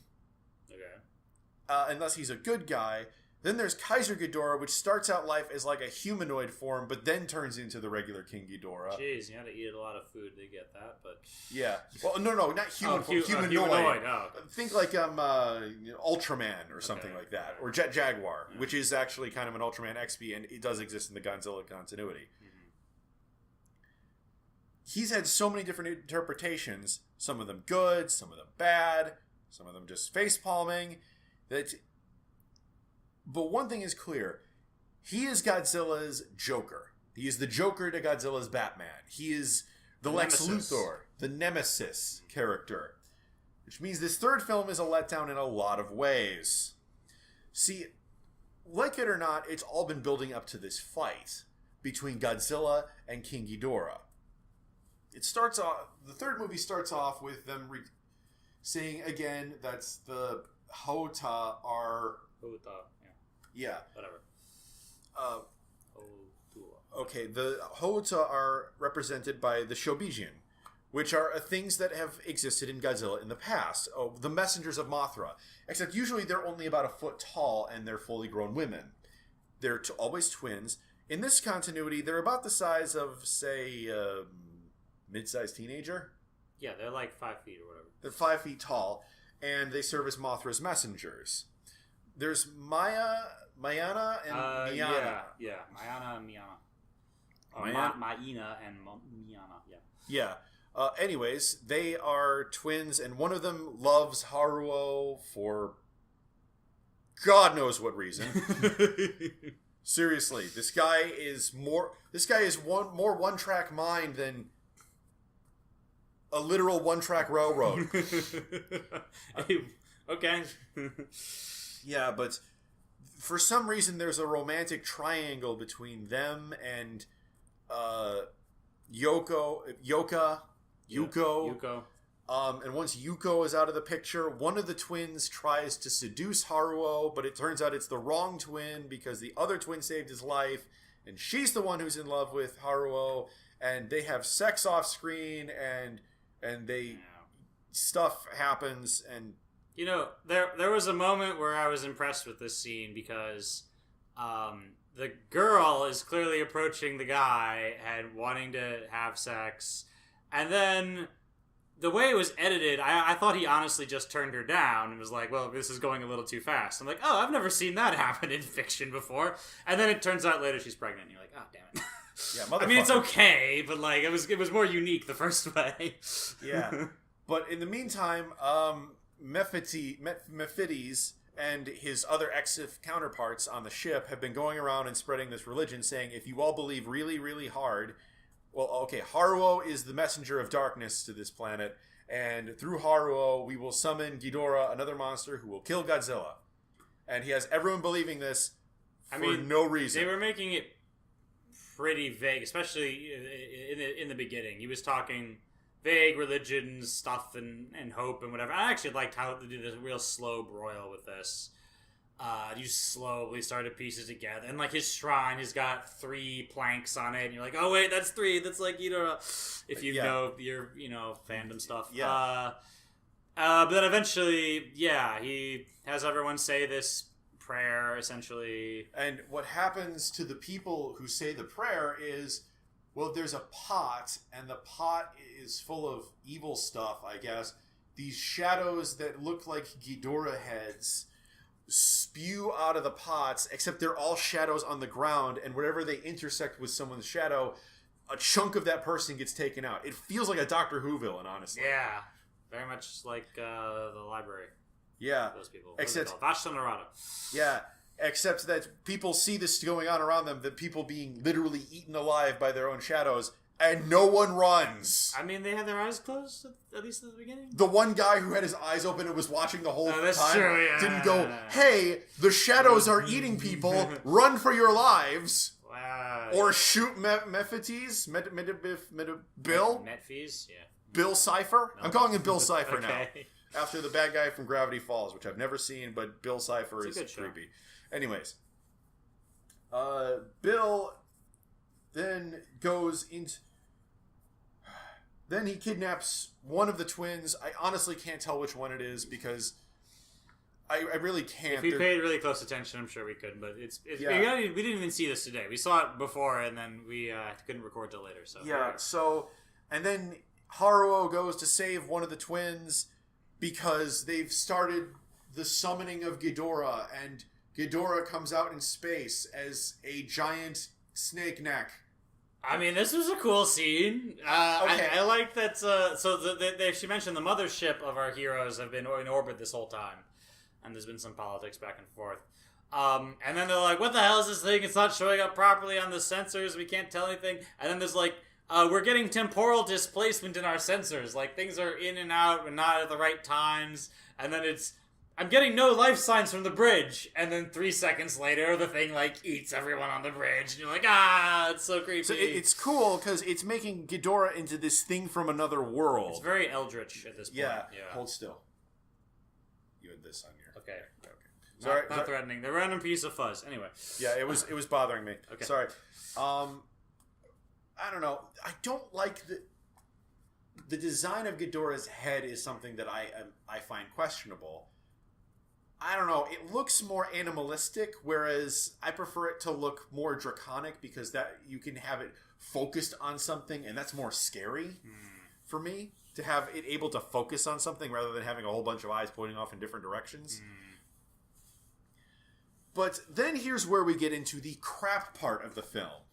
Okay. And thus he's a good guy. Then there's Kaiser Ghidorah, which starts out life as like a humanoid form, but then turns into the regular King Ghidorah. Jeez, you had to eat a lot of food to get that, but... Yeah. Well, no, not human. Humanoid. Humanoid. Oh, okay. Think like Ultraman or something like that. Or Jet Jaguar, which is actually kind of an Ultraman XP, and it does exist in the Godzilla continuity. Mm-hmm. He's had so many different interpretations, some of them good, some of them bad, some of them just face-palming, but one thing is clear. He is Godzilla's Joker. He is the Joker to Godzilla's Batman. He is the Lex Luthor, the Nemesis character. Which means this third film is a letdown in a lot of ways. See, like it or not, it's all been building up to this fight between Godzilla and King Ghidorah. The third movie starts off with them saying again that's the Hota are... Hota, yeah. Whatever. Okay, the Hota are represented by the Shobijian, which are things that have existed in Godzilla in the past. Oh, the messengers of Mothra. Except usually they're only about a foot tall and they're fully grown women. They're always twins. In this continuity, they're about the size of, say, mid-sized teenager. Yeah, they're like 5 feet or whatever. They're 5 feet tall, and they serve as Mothra's messengers. There's Mayana and Miana. Yeah, Mayana and Miana. Maina and Miana, yeah. Yeah. Anyways, they are twins, and one of them loves Haruo for God knows what reason. Seriously, this guy is more one-track mind than a literal one-track railroad. Okay. Yeah, but for some reason there's a romantic triangle between them and Yuko. And once Yuko is out of the picture, one of the twins tries to seduce Haruo, but it turns out it's the wrong twin because the other twin saved his life, and she's the one who's in love with Haruo, and they have sex off screen, and they stuff happens, and you know, there was a moment where I was impressed with this scene because the girl is clearly approaching the guy and wanting to have sex, and then the way it was edited, I thought he honestly just turned her down and was like, well, this is going a little too fast. I'm like, oh, I've never seen that happen in fiction before. And then it turns out later she's pregnant, and you're like, oh, damn it. yeah, motherfucker. I mean, it's okay, but like it was more unique the first way. Yeah. But in the meantime, Mephites and his other Exif counterparts on the ship have been going around and spreading this religion, saying, if you all believe really, really hard, well, okay, Haruo is the messenger of darkness to this planet, and through Haruo, we will summon Ghidorah, another monster who will kill Godzilla. And he has everyone believing this for no reason. They were making it pretty vague, especially in the beginning. He was talking vague religion stuff and hope and whatever. I actually liked how they did this real slow broil with this. You slowly started pieces together, and like his shrine has got 3 planks on it, and you're like, oh wait, that's 3. That's like if you know your fandom stuff. Yeah. But then eventually, yeah, he has everyone say this prayer essentially. And what happens to the people who say the prayer is, well, there's a pot, and the pot is full of evil stuff, I guess. These shadows that look like Ghidorah heads spew out of the pots, except they're all shadows on the ground, and wherever they intersect with someone's shadow, a chunk of that person gets taken out. It feels like a Doctor Who villain, honestly. Yeah. Very much like the library. Yeah. Those people. Except Vashta Narada. Yeah. Except that people see this going on around them, that people being literally eaten alive by their own shadows, and no one runs. I mean, they had their eyes closed, at least at the beginning. The one guy who had his eyes open and was watching the whole that's time true, yeah. didn't go, hey, the shadows are eating people, run for your lives. Wow. Or shoot Mephites, Bill? Metfees, yeah. Bill Cipher? No. I'm calling him Bill Cipher Okay. now. After the bad guy from Gravity Falls, which I've never seen, but Bill Cipher It's a is good show. creepy. Anyways. Bill then goes into... Then he kidnaps one of the twins. I honestly can't tell which one it is because I really can't. If we paid really close attention, I'm sure we could. But it's Yeah. we didn't even see this today. We saw it before, and then we couldn't record till later. So Yeah, so... And then Haruo goes to save one of the twins because they've started the summoning of Ghidorah, and Ghidorah comes out in space as a giant snake neck. I mean, this was a cool scene. Okay. I like that. So she mentioned the mothership of our heroes have been in orbit this whole time, and there's been some politics back and forth. And then they're like, "What the hell is this thing? It's not showing up properly on the sensors. We can't tell anything." And then there's like, "We're getting temporal displacement in our sensors. Like things are in and out and not at the right times." And then I'm getting no life signs from the bridge. And then 3 seconds later, the thing, like, eats everyone on the bridge. And you're like, it's so creepy. So it's cool because it's making Ghidorah into this thing from another world. It's very eldritch at this point. Yeah. Hold still. You had this on your... Okay. Sorry. Not threatening. The random piece of fuzz. Anyway. Yeah, it was bothering me. Okay. Sorry. I don't know. I don't like the design of Ghidorah's head is something that I find questionable. I don't know. It looks more animalistic, whereas I prefer it to look more draconic because that you can have it focused on something, and that's more scary for me to have it able to focus on something rather than having a whole bunch of eyes pointing off in different directions. But then here's where we get into the crap part of the film,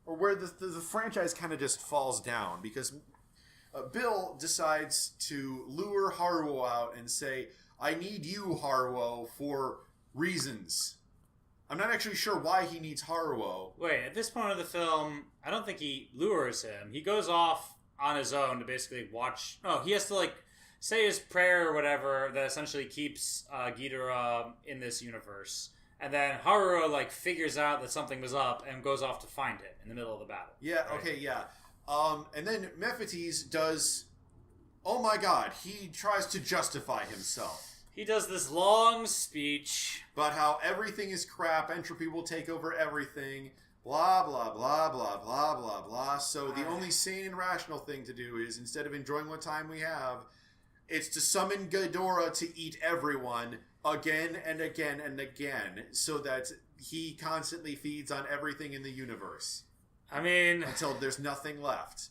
or where the franchise kind of just falls down because Bill decides to lure Haruo out and say, I need you, Haruo, for reasons. I'm not actually sure why he needs Haruo. Wait, at this point of the film, I don't think he lures him. He goes off on his own to basically watch... No, he has to, like, say his prayer or whatever that essentially keeps Ghidorah in this universe. And then Haruo, like, figures out that something was up and goes off to find it in the middle of the battle. Yeah, right? okay, yeah. And then Mephites does... Oh my god, he tries to justify himself. He does this long speech about how everything is crap, entropy will take over everything, blah, blah, blah, blah, blah, blah, blah. So the only sane and rational thing to do is, instead of enjoying what time we have, It's to summon Ghidorah to eat everyone again and again and again, so that he constantly feeds on everything in the universe. I mean... Until there's nothing left.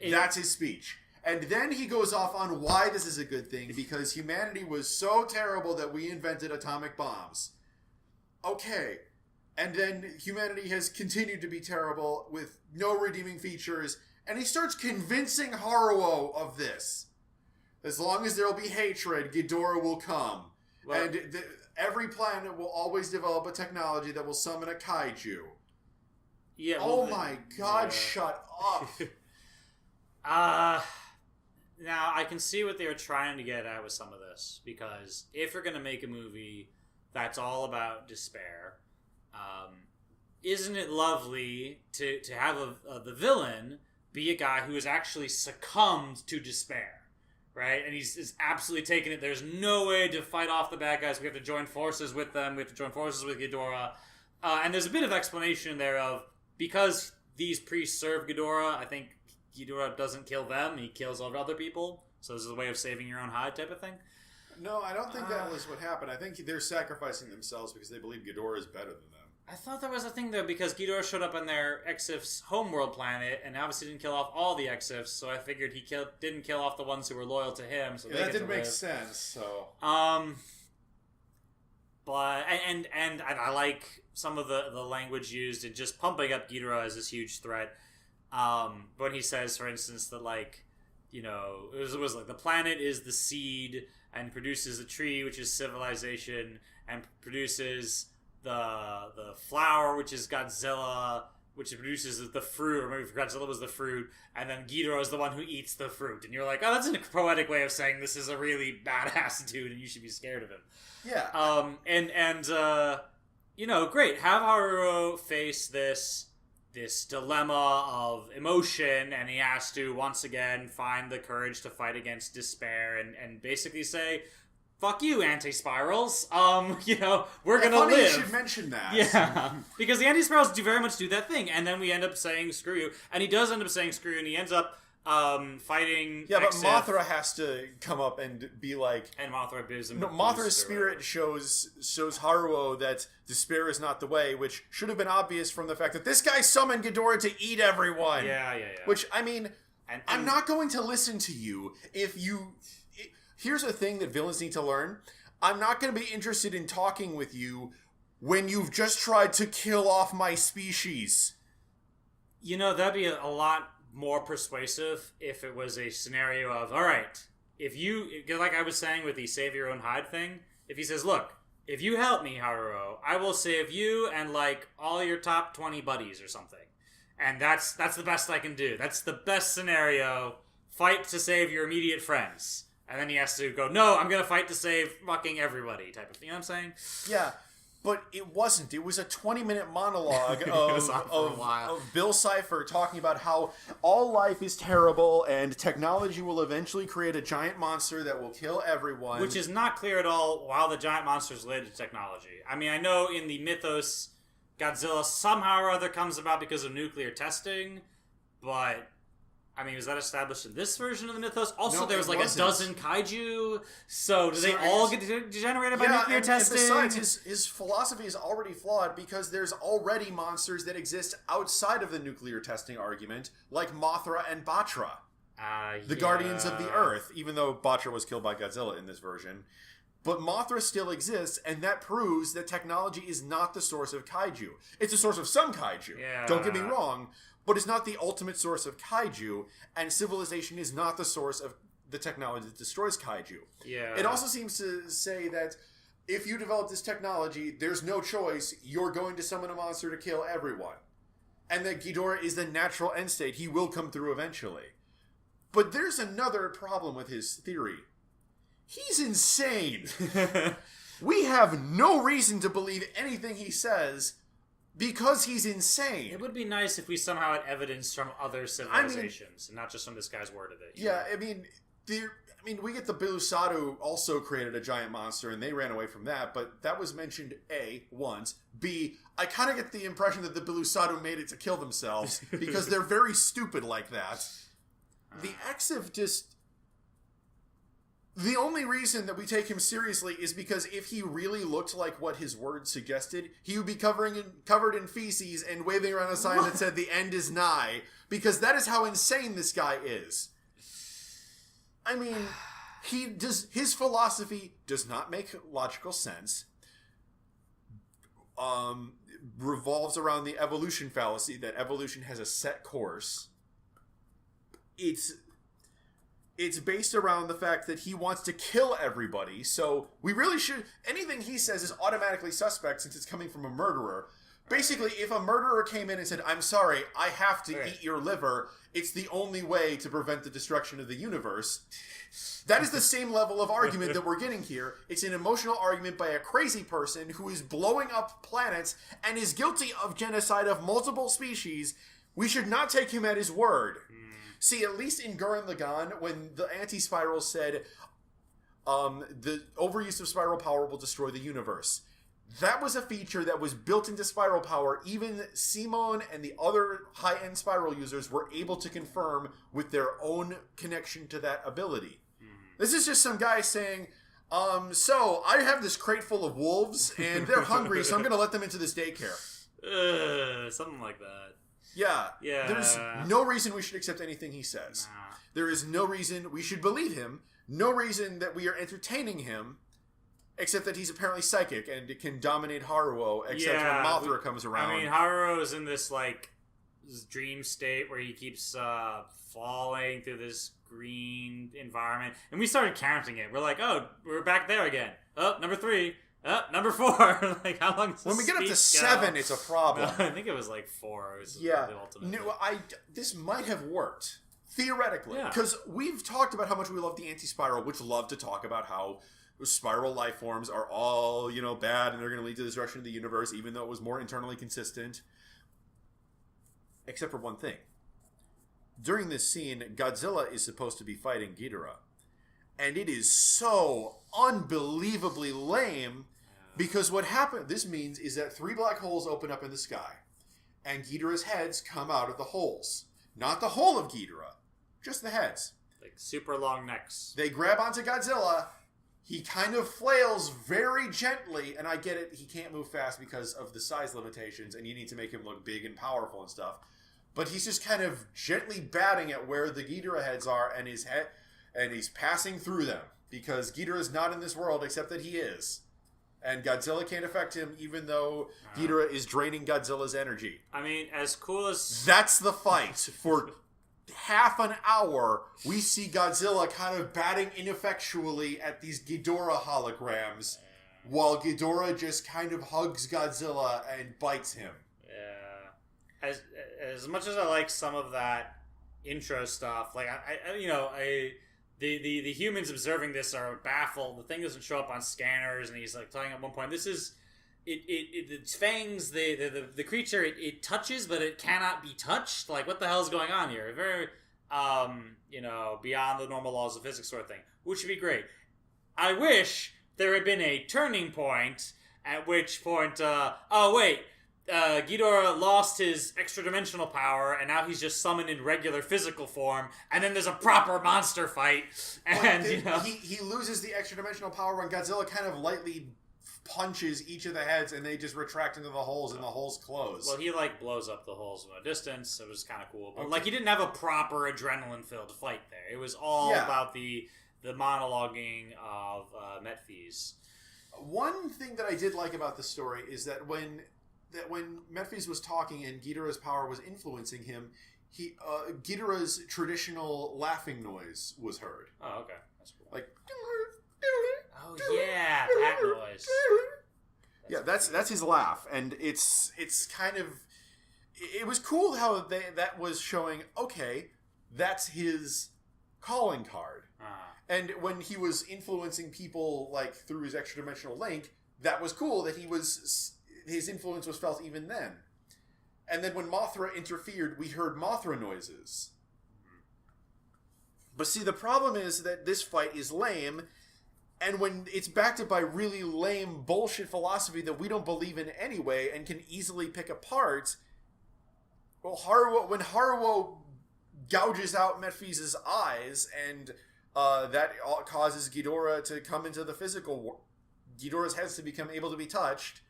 That's his speech. And then he goes off on why this is a good thing, because humanity was so terrible that we invented atomic bombs. Okay. And then humanity has continued to be terrible with no redeeming features, and he starts convincing Haruo of this. As long as there will be hatred, Ghidorah will come. Well, and every planet will always develop a technology that will summon a kaiju. Yeah. Oh my god, shut up. Now, I can see what they were trying to get at with some of this, because if you're going to make a movie that's all about despair, isn't it lovely to have the villain be a guy who has actually succumbed to despair? Right? And he's absolutely taken it. There's no way to fight off the bad guys. We have to join forces with them. We have to join forces with Ghidorah. And there's a bit of explanation there of, because these priests serve Ghidorah, I think Ghidorah doesn't kill them. He kills all other people. So this is a way of saving your own hide type of thing. No, I don't think that was what happened. I think they're sacrificing themselves because they believe Ghidorah is better than them. I thought that was a thing, though, because Ghidorah showed up on their Exif's homeworld planet and obviously didn't kill off all the Exifs, so I figured he didn't kill off the ones who were loyal to him. So that didn't make sense, so... But, and I like some of the language used in just pumping up Ghidorah as this huge threat. When he says, for instance, that, like, you know, it was like, the planet is the seed and produces a tree, which is civilization, and produces... the flower, which is Godzilla, which produces the fruit, or maybe Godzilla was the fruit, and then Ghidorah is the one who eats the fruit. And you're like, oh, that's a poetic way of saying this is a really badass dude, and you should be scared of him. Yeah. You know, great. Have Haruo face this dilemma of emotion, and he has to, once again, find the courage to fight against despair, and basically say... Fuck you, anti-spirals. You know, we're gonna live. You should mention that. Yeah, because the anti-spirals do very much do that thing, and then we end up saying screw you, and he does end up saying screw you, and he ends up fighting. Yeah, but Mothra has to come up and be like. And Mothra bids him. No, Mothra's spirit shows Haruo that despair is not the way, which should have been obvious from the fact that this guy summoned Ghidorah to eat everyone. Yeah. Which I mean, I'm not going to listen to you if you. Here's a thing that villains need to learn. I'm not going to be interested in talking with you when you've just tried to kill off my species. You know, that'd be a lot more persuasive if it was a scenario of, all right, if you, like I was saying with the save your own hide thing, if he says, look, if you help me, Haruo, I will save you and, like, all your top 20 buddies or something. And that's the best I can do. That's the best scenario. Fight to save your immediate friends. And then he has to go, no, I'm going to fight to save fucking everybody type of thing. You know what I'm saying? Yeah, but it wasn't. It was a 20-minute monologue of Bill Cipher talking about how all life is terrible and technology will eventually create a giant monster that will kill everyone. Which is not clear at all how the giant monster is related to technology. I mean, I know in the mythos, Godzilla somehow or other comes about because of nuclear testing, but... I mean, was that established in this version of the mythos? Also, there was like a dozen kaiju, so do they all get degenerated by nuclear testing? And besides, his philosophy is already flawed because there's already monsters that exist outside of the nuclear testing argument, like Mothra and Batra, the Guardians of the Earth, even though Batra was killed by Godzilla in this version. But Mothra still exists, and that proves that technology is not the source of kaiju. It's a source of some kaiju, don't get me wrong, but it's not the ultimate source of kaiju, and civilization is not the source of the technology that destroys kaiju. Yeah. It also seems to say that if you develop this technology, there's no choice, you're going to summon a monster to kill everyone. And that Ghidorah is the natural end state. He will come through eventually. But there's another problem with his theory. He's insane. We have no reason to believe anything he says because he's insane. It would be nice if we somehow had evidence from other civilizations and not just from this guy's word of it. Yeah, I mean, we get the Belusadu also created a giant monster and they ran away from that, but that was mentioned A, once. B, I kind of get the impression that the Belusadu made it to kill themselves because they're very stupid like that. The Exif just... The only reason that we take him seriously is because if he really looked like what his words suggested, he would be covered in feces and waving around a sign that said, "The end is nigh," because that is how insane this guy is. I mean, his philosophy does not make logical sense. Revolves around the evolution fallacy, that evolution has a set course. It's based around the fact that he wants to kill everybody, so we really should... Anything he says is automatically suspect since it's coming from a murderer. Basically, if a murderer came in and said, "I'm sorry, I have to eat your liver," it's the only way to prevent the destruction of the universe. That is the same level of argument that we're getting here. It's an emotional argument by a crazy person who is blowing up planets and is guilty of genocide of multiple species. We should not take him at his word. See, at least in Gurren Lagann, when the anti-spiral said, the overuse of spiral power will destroy the universe. That was a feature that was built into spiral power. Even Simon and the other high-end spiral users were able to confirm with their own connection to that ability. This is just some guy saying, so I have this crate full of wolves, and they're hungry, so I'm going to let them into this daycare. Something like that. Yeah. Yeah. There's no reason we should accept anything he says. Nah. There is no reason we should believe him. No reason that we are entertaining him, except that he's apparently psychic and can dominate Haruo, except when Mothra comes around. I mean, Haruo is in this dream state where he keeps falling through this green environment, and we started counting it. We're like, oh, we're back there again. Oh, number 3. Number 4. Like, how long does when we get up to go? 7, it's a problem. I think it was like 4. It was yeah. the ultimate. No, this might have worked. Theoretically. Yeah. Because we've talked about how much we love the anti-spiral, which love to talk about how spiral life forms are all, bad and they're going to lead to the destruction of the universe, even though it was more internally consistent. Except for one thing. During this scene, Godzilla is supposed to be fighting Ghidorah. And it is so unbelievably lame because what happened, this means, is that 3 black holes open up in the sky. And Ghidorah's heads come out of the holes. Not the whole of Ghidorah, just the heads. Like super long necks. They grab onto Godzilla. He kind of flails very gently, and I get it, he can't move fast because of the size limitations, and you need to make him look big and powerful and stuff. But he's just kind of gently batting at where the Ghidorah heads are, and he's passing through them, because Ghidorah's not in this world, except that he is. And Godzilla can't affect him, even though Ghidorah is draining Godzilla's energy. I mean, as cool as... That's the fight. For half an hour, we see Godzilla kind of batting ineffectually at these Ghidorah holograms, while Ghidorah just kind of hugs Godzilla and bites him. Yeah. As much as I like some of that intro stuff, like, The humans observing this are baffled. The thing doesn't show up on scanners, and he's like talking at one point. This is its fangs. The creature it touches, but it cannot be touched. Like, what the hell is going on here? Very beyond the normal laws of physics sort of thing, which would be great. I wish there had been a turning point at which point. Ghidorah lost his extra-dimensional power, and now he's just summoned in regular physical form, and then there's a proper monster fight, and, He loses the extra-dimensional power when Godzilla kind of lightly punches each of the heads, and they just retract into the holes, and the holes close. Well, he, blows up the holes from a distance. It was kind of cool. But, he didn't have a proper adrenaline-filled fight there. It was all about the monologuing of Metphys. One thing that I did like about the story is that when Metphys was talking and Ghidorah's power was influencing him, Ghidorah's traditional laughing noise was heard. Oh, okay. That's cool. Like... Oh, yeah, that noise. That's his laugh, and it's kind of... It was cool how that was showing, okay, that's his calling card. And when he was influencing people, through his extra-dimensional link, that was cool that his influence was felt even then. And then when Mothra interfered, we heard Mothra noises. But see, the problem is that this fight is lame, and when it's backed up by really lame bullshit philosophy that we don't believe in anyway and can easily pick apart, well, when Haruo gouges out Metphys' eyes and that causes Ghidorah to come into the physical world. Ghidorah's has to become able to be touched.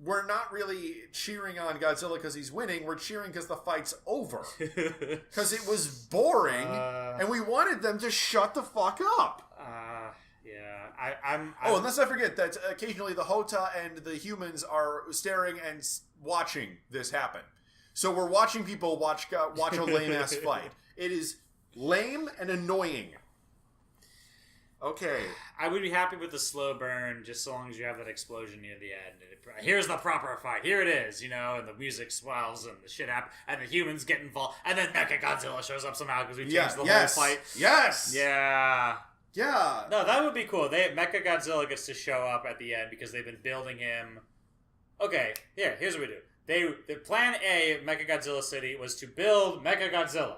We're not really cheering on Godzilla because he's winning. We're cheering because the fight's over. Because it was boring, and we wanted them to shut the fuck up. Yeah, I'm. Oh, and let's not forget that occasionally the Hota and the humans are staring and watching this happen. So we're watching people watch a lame ass fight. It is lame and annoying. Okay. I would be happy with the slow burn just so long as you have that explosion near the end. Here's the proper fight. Here it is, and the music swells and the shit happens and the humans get involved and then Mechagodzilla shows up somehow because we changed the whole fight. Yes! Yeah. Yeah. No, that would be cool. Mechagodzilla gets to show up at the end because they've been building him. Okay, here's what we do. The plan A of Mechagodzilla City was to build Mechagodzilla.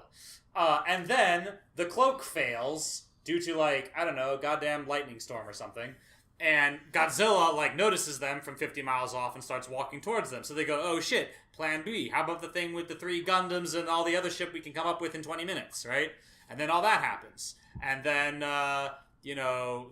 And then the cloak fails due to, I don't know, goddamn lightning storm or something. And Godzilla, notices them from 50 miles off and starts walking towards them. So they go, oh shit, plan B. How about the thing with the 3 Gundams and all the other shit we can come up with in 20 minutes, right? And then all that happens. And then, that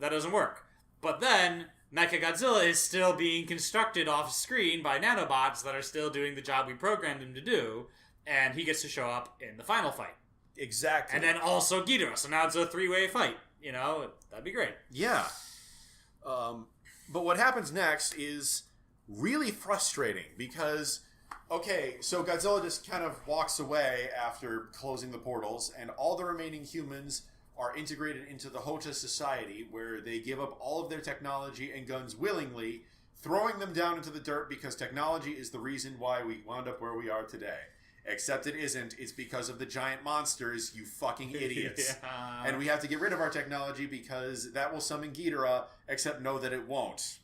doesn't work. But then Mechagodzilla is still being constructed off screen by nanobots that are still doing the job we programmed him to do. And he gets to show up in the final fight. Exactly. And then also Ghidorah. So now it's a 3-way fight. That'd be great. Yeah. But what happens next is really frustrating because, okay, so Godzilla just kind of walks away after closing the portals, and all the remaining humans are integrated into the Hota society, where they give up all of their technology and guns willingly, throwing them down into the dirt because technology is the reason why we wound up where we are today. Except it isn't. It's because of the giant monsters, you fucking idiots. Yeah. And we have to get rid of our technology because that will summon Ghidorah, except know that it won't.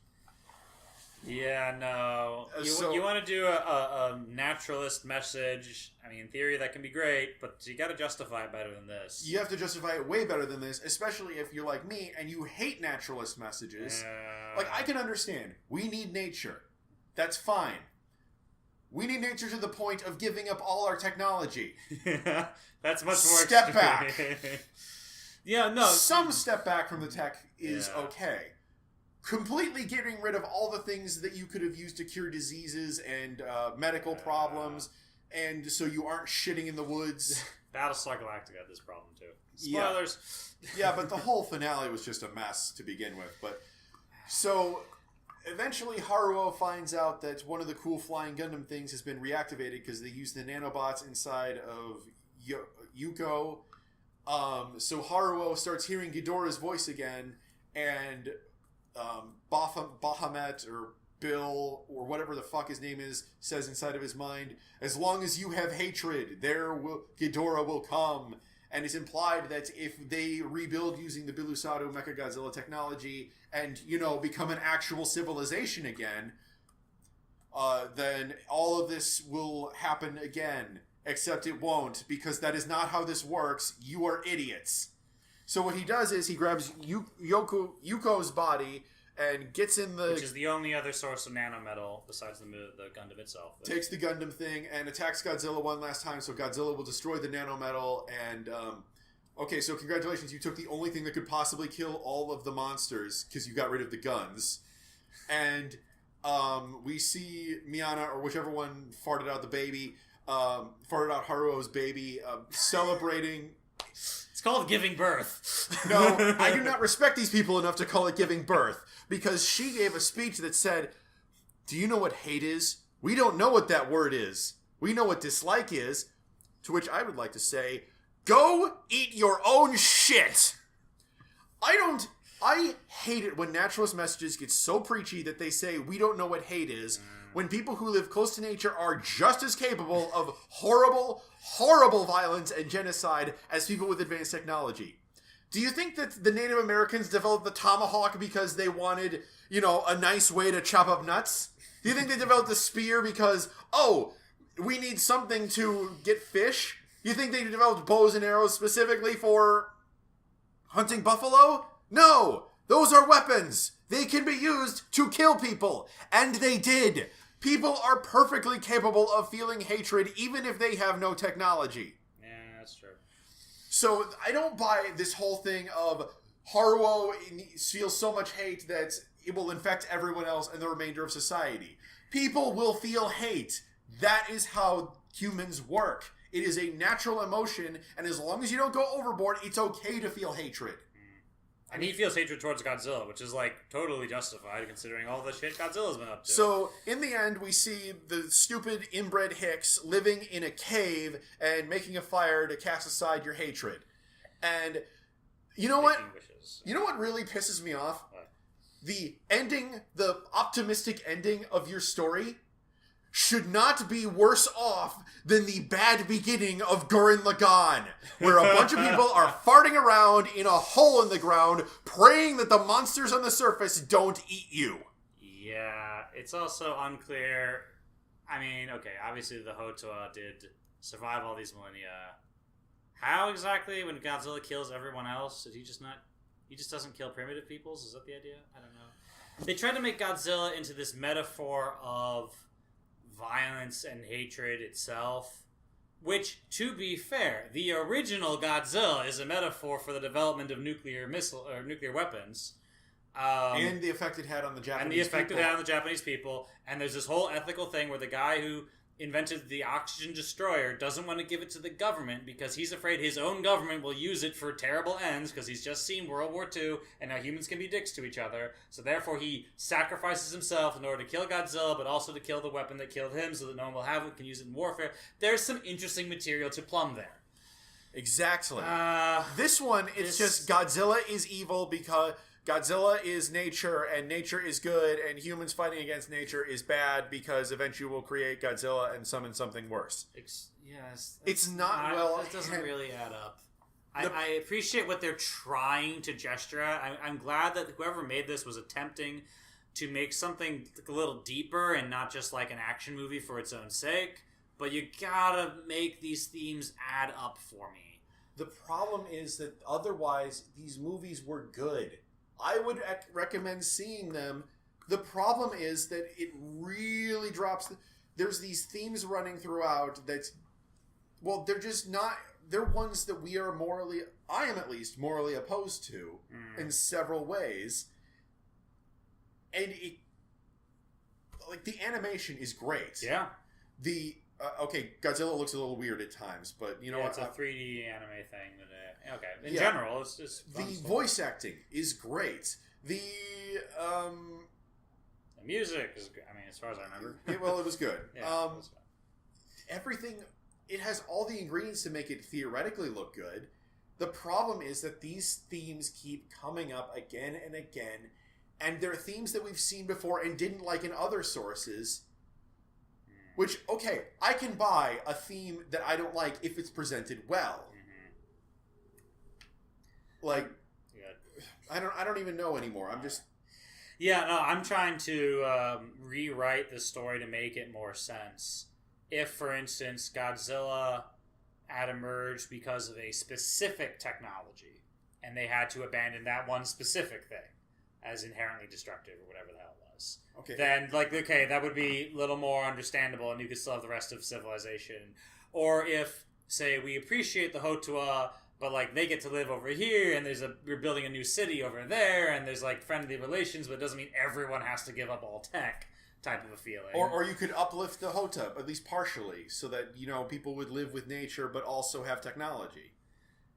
Yeah, no. You want to do a naturalist message. I mean, in theory, that can be great, but you got to justify it better than this. You have to justify it way better than this, especially if you're like me and you hate naturalist messages. I can understand. We need nature. That's fine. We need nature to the point of giving up all our technology. That's much more step extreme. Back. Yeah, no. Some step back from the tech is okay. Completely getting rid of all the things that you could have used to cure diseases and medical problems, and so you aren't shitting in the woods. Battlestar Galactica had this problem too. Spoilers. Yeah, but the whole finale was just a mess to begin with. But so eventually Haruo finds out that one of the cool flying Gundam things has been reactivated because they used the nanobots inside of Yuko. So Haruo starts hearing Ghidorah's voice again, and Bahamut or Bill or whatever the fuck his name is says inside of his mind, as long as you have hatred, Ghidorah will come. And it's implied that if they rebuild using the Bilusado Mechagodzilla technology and, become an actual civilization again, then all of this will happen again. Except it won't, because that is not how this works. You are idiots. So what he does is he grabs Yuko's body and gets in the... Which is the only other source of nanometal besides the Gundam itself. Takes the Gundam thing and attacks Godzilla one last time, so Godzilla will destroy the nanometal. And, okay, so congratulations, you took the only thing that could possibly kill all of the monsters, because you got rid of the guns. And we see Miana, or whichever one farted out the baby, farted out Haruo's baby, celebrating... It's called giving birth. No, I do not respect these people enough to call it giving birth. Because she gave a speech that said, do you know what hate is? We don't know what that word is. We know what dislike is. To which I would like to say, go eat your own shit. I hate it when naturalist messages get so preachy that they say we don't know what hate is, when people who live close to nature are just as capable of horrible, horrible violence and genocide as people with advanced technology. Do you think that the Native Americans developed the tomahawk because they wanted, a nice way to chop up nuts? Do you think they developed the spear because, we need something to get fish? Do you think they developed bows and arrows specifically for hunting buffalo? No! Those are weapons! They can be used to kill people! And they did! People are perfectly capable of feeling hatred even if they have no technology. Yeah, that's true. So I don't buy this whole thing of Haruo feels so much hate that it will infect everyone else and the remainder of society. People will feel hate. That is how humans work. It is a natural emotion, and as long as you don't go overboard, it's okay to feel hatred. And he feels hatred towards Godzilla, which is, like, totally justified considering all the shit Godzilla's been up to. So, in the end, we see the stupid inbred Hicks living in a cave and making a fire to cast aside your hatred. And you know what? Wishes. You know what really pisses me off? What? The ending, the optimistic ending of your story should not be worse off than the bad beginning of Gurren Lagann, where a bunch of people are farting around in a hole in the ground, praying that the monsters on the surface don't eat you. Yeah, it's also unclear. I mean, okay, obviously the Hotoa did survive all these millennia. How exactly, when Godzilla kills everyone else, did he just not... He just doesn't kill primitive peoples? Is that the idea? I don't know. They tried to make Godzilla into this metaphor of violence and hatred itself, which, to be fair, the original Godzilla is a metaphor for the development of nuclear weapons. And the effect it had on the Japanese people. And there's this whole ethical thing where the guy who invented the oxygen destroyer doesn't want to give it to the government because he's afraid his own government will use it for terrible ends because he's just seen World War II and how humans can be dicks to each other. So therefore he sacrifices himself in order to kill Godzilla, but also to kill the weapon that killed him so that no one will have it, can use it in warfare. There's some interesting material to plumb there. Exactly. This one, it's just Godzilla is evil because Godzilla is nature, and nature is good, and humans fighting against nature is bad because eventually we'll create Godzilla and summon something worse. Yes. It's not, well... It doesn't really add up. I appreciate what they're trying to gesture at. I'm glad that whoever made this was attempting to make something a little deeper and not just like an action movie for its own sake, but you gotta make these themes add up for me. The problem is that otherwise, these movies were good. I would recommend seeing them. The problem is that it really drops... There's these themes running throughout that... Well, they're just not... They're ones that we are morally... I am at least morally opposed to in several ways. And it... Like, the animation is great. Yeah. The... okay, Godzilla looks a little weird at times, but you know what? It's a 3D anime thing. Okay, in general, it's just the voice acting is great. The music is good. I mean, as far as I remember. It was good. Yeah, it was fun. Everything, it has all the ingredients to make it theoretically look good. The problem is that these themes keep coming up again and again, and they're themes that we've seen before and didn't like in other sources. Which, okay, I can buy a theme that I don't like if it's presented well. Like, I don't even know anymore. I'm just... Yeah, no, I'm trying to rewrite the story to make it more sense. If, for instance, Godzilla had emerged because of a specific technology, and they had to abandon that one specific thing as inherently destructive or whatever the hell it was. Okay. Then, like, okay, that would be a little more understandable, and you could still have the rest of civilization. Or if, say, we appreciate the Hotua, but, like, they get to live over here, and we're building a new city over there, and there's, like, friendly relations, but it doesn't mean everyone has to give up all tech type of a feeling. Or you could uplift the Hota, at least partially, so that, you know, people would live with nature, but also have technology.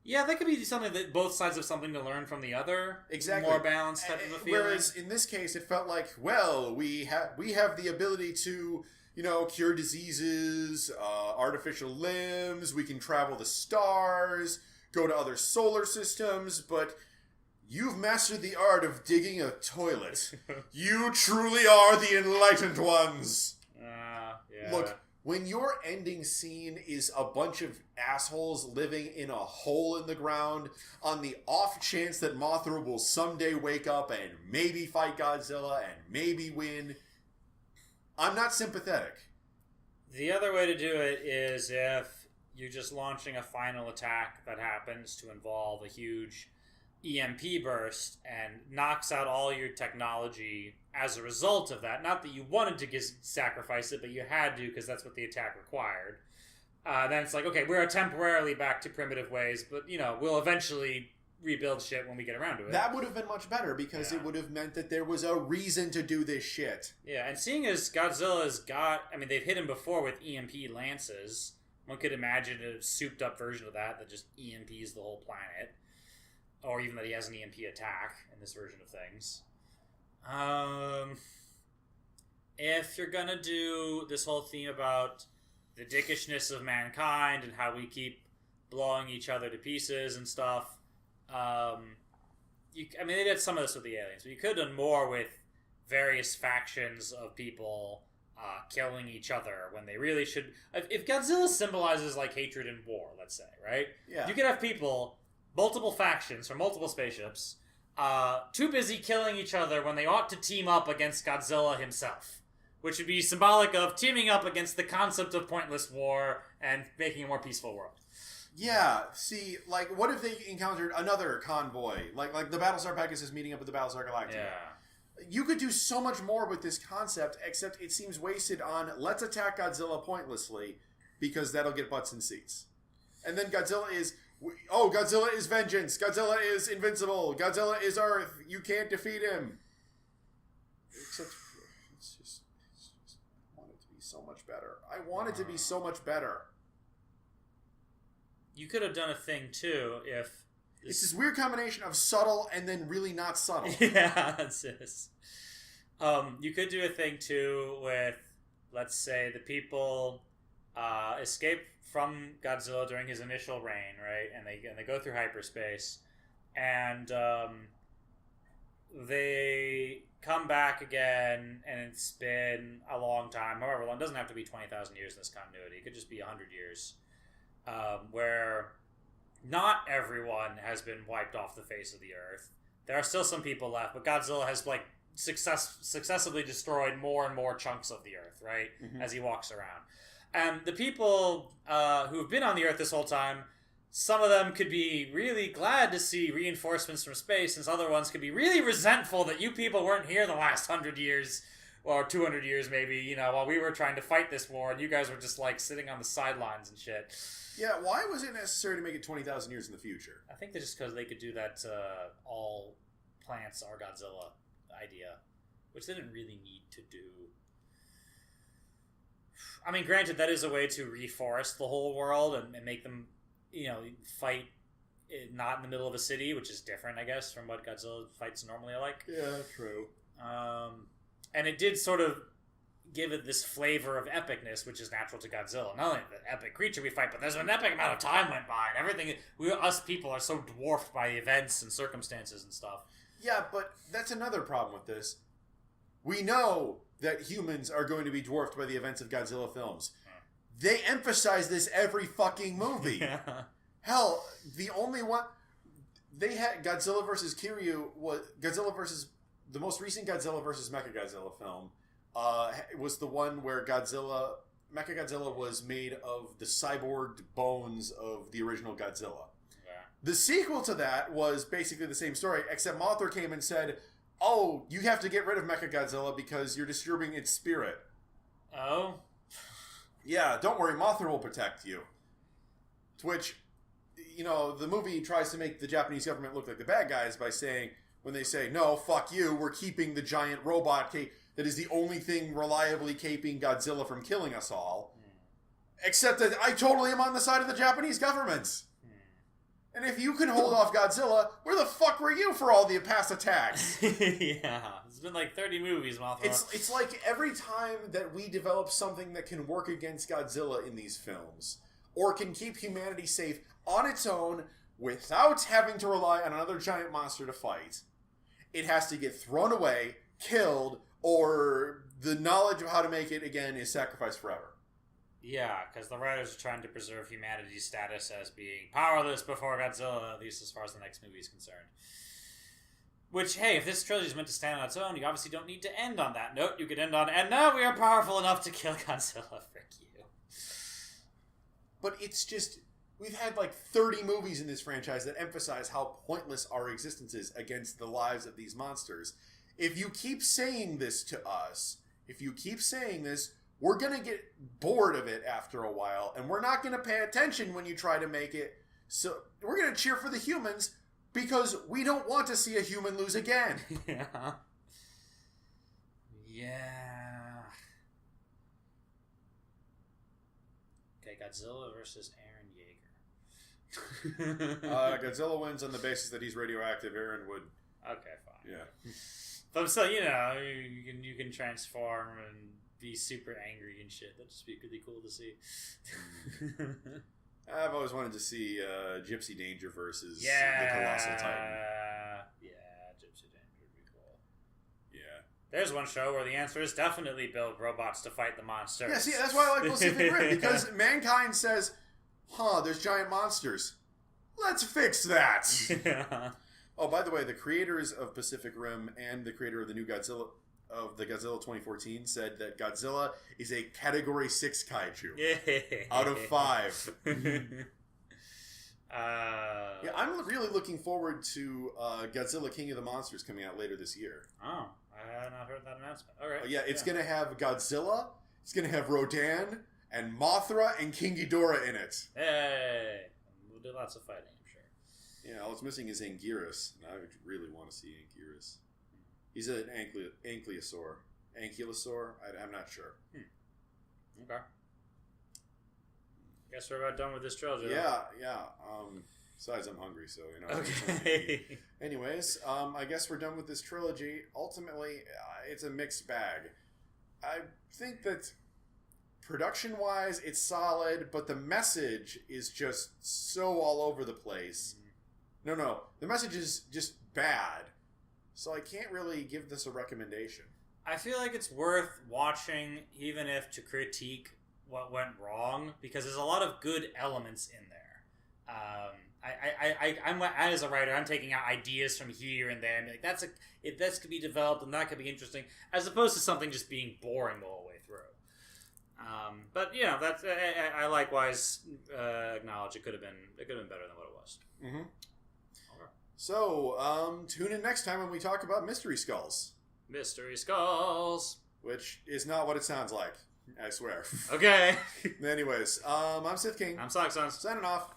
Yeah, that could be something that both sides have something to learn from the other. Exactly. More balanced type of a feeling. Whereas, in this case, it felt like, well, we have the ability to... You know, cure diseases, artificial limbs, we can travel the stars, go to other solar systems, but you've mastered the art of digging a toilet. You truly are the enlightened ones. Yeah. Look, when your ending scene is a bunch of assholes living in a hole in the ground on the off chance that Mothra will someday wake up and maybe fight Godzilla and maybe win... I'm not sympathetic. The other way to do it is if you're just launching a final attack that happens to involve a huge EMP burst and knocks out all your technology as a result of that. Not that you wanted to sacrifice it, but you had to because that's what the attack required. Then it's like, okay, we're temporarily back to primitive ways, but, we'll eventually rebuild shit when we get around to it. That would have been much better, because it would have meant that there was a reason to do this shit. Yeah, and seeing as Godzilla's got... I mean, they've hit him before with EMP lances. One could imagine a souped-up version of that just EMPs the whole planet. Or even that he has an EMP attack in this version of things. If you're gonna do this whole theme about the dickishness of mankind and how we keep blowing each other to pieces and stuff, they did some of this with the aliens, but you could have done more with various factions of people killing each other when they really should. If Godzilla symbolizes like hatred and war, let's say, right? Yeah. You could have people, multiple factions from multiple spaceships, too busy killing each other when they ought to team up against Godzilla himself. Which would be symbolic of teaming up against the concept of pointless war and making a more peaceful world. Yeah, see, like, what if they encountered another convoy? Like the Battlestar Pegasus meeting up with the Battlestar Galactica. Yeah. You could do so much more with this concept, except it seems wasted on, let's attack Godzilla pointlessly, because that'll get butts in seats. And then Godzilla is vengeance, Godzilla is invincible, Godzilla is Earth, you can't defeat him. Except... so much better. I want it to be so much better. You could have done a thing too if it's this weird combination of subtle and then really not subtle. Yeah, that's it. You could do a thing too with, let's say, the people escape from Godzilla during his initial reign, right? And they go through hyperspace, and they come back again, and it's been a long time. However long, it doesn't have to be 20,000 years in this continuity. It could just be 100 years, where not everyone has been wiped off the face of the earth. There are still some people left, but Godzilla has successively destroyed more and more chunks of the earth, right? Mm-hmm. As he walks around. And the people who have been on the earth this whole time, some of them could be really glad to see reinforcements from space, and other ones could be really resentful that you people weren't here the last 100 years, or 200 years maybe, while we were trying to fight this war, and you guys were just, like, sitting on the sidelines and shit. Yeah, why was it necessary to make it 20,000 years in the future? I think that just because they could do that all plants are Godzilla idea, which they didn't really need to do. I mean, granted, that is a way to reforest the whole world and make them... fight not in the middle of a city, which is different, I guess, from what Godzilla fights normally are like. Yeah, true. And it did sort of give it this flavor of epicness, which is natural to Godzilla. Not only the epic creature we fight, but there's an epic amount of time went by, and everything. Us people are so dwarfed by events and circumstances and stuff. Yeah, but that's another problem with this. We know that humans are going to be dwarfed by the events of Godzilla films. They emphasize this every fucking movie. Yeah. Hell, the only one... They had Godzilla vs. Kiryu... The most recent Godzilla vs. Mechagodzilla film was the one where Mechagodzilla was made of the cyborg bones of the original Godzilla. Yeah. The sequel to that was basically the same story, except Mothra came and said, "Oh, you have to get rid of Mechagodzilla because you're disturbing its spirit." Oh? Yeah, don't worry, Mothra will protect you. To which, the movie tries to make the Japanese government look like the bad guys by saying, when they say, "No, fuck you, we're keeping the giant robot that is the only thing reliably keeping Godzilla from killing us all." Except that I totally am on the side of the Japanese government. And if you can hold off Godzilla, where the fuck were you for all the past attacks? Yeah, it's been like 30 movies, Mothra. It's like every time that we develop something that can work against Godzilla in these films, or can keep humanity safe on its own without having to rely on another giant monster to fight, it has to get thrown away, killed, or the knowledge of how to make it again is sacrificed forever. Yeah, because the writers are trying to preserve humanity's status as being powerless before Godzilla, at least as far as the next movie is concerned. Which, hey, if this trilogy is meant to stand on its own, you obviously don't need to end on that note. You could end on, "And now we are powerful enough to kill Godzilla." Frick you. But it's just... We've had like 30 movies in this franchise that emphasize how pointless our existence is against the lives of these monsters. If you keep saying this to us, we're going to get bored of it after a while, and we're not going to pay attention when you try to make it. So we're going to cheer for the humans because we don't want to see a human lose again. Yeah. Yeah. Okay, Godzilla versus Eren Yeager. Godzilla wins on the basis that he's radioactive. Eren would. Okay, fine. Yeah. But still, you can transform and be super angry and shit. That'd just be really cool to see. I've always wanted to see Gypsy Danger versus the Colossal Titan. Yeah, Gypsy Danger would be cool. Yeah. There's one show where the answer is definitely build robots to fight the monsters. Yeah, see, that's why I like Pacific Rim, because mankind says, there's giant monsters. Let's fix that. Yeah. Oh, by the way, the creators of Pacific Rim and the creator of the new Godzilla, of the Godzilla 2014, said that Godzilla is a Category 6 kaiju. Yeah. Out of 5. Yeah, I'm really looking forward to Godzilla King of the Monsters coming out later this year. Oh, I had not heard that announcement. All right. Yeah, it's going to have Godzilla, it's going to have Rodan, and Mothra and King Ghidorah in it. Hey, we'll do lots of fighting, I'm sure. Yeah, all it's missing is Anguirus, and I would really want to see Anguirus. He's an ankylosaur. Ankylosaur? I'm not sure. Okay. Guess we're about done with this trilogy. Yeah. Besides, I'm hungry, so, Okay. Anyways, I guess we're done with this trilogy. Ultimately, it's a mixed bag. I think that production-wise, it's solid, but the message is just so all over the place. No. The message is just bad. So I can't really give this a recommendation. I feel like it's worth watching, even if to critique what went wrong, because there's a lot of good elements in there. I'm as a writer, I'm taking out ideas from here and there, and be like, if this could be developed, and that could be interesting, as opposed to something just being boring the whole way through. But that's I likewise acknowledge it could have been better than what it was. Mm-hmm. So, tune in next time when we talk about Mystery Skulls. Mystery Skulls. Which is not what it sounds like, I swear. Okay. Anyways, I'm Sith King. I'm Sock Sons. Signing off.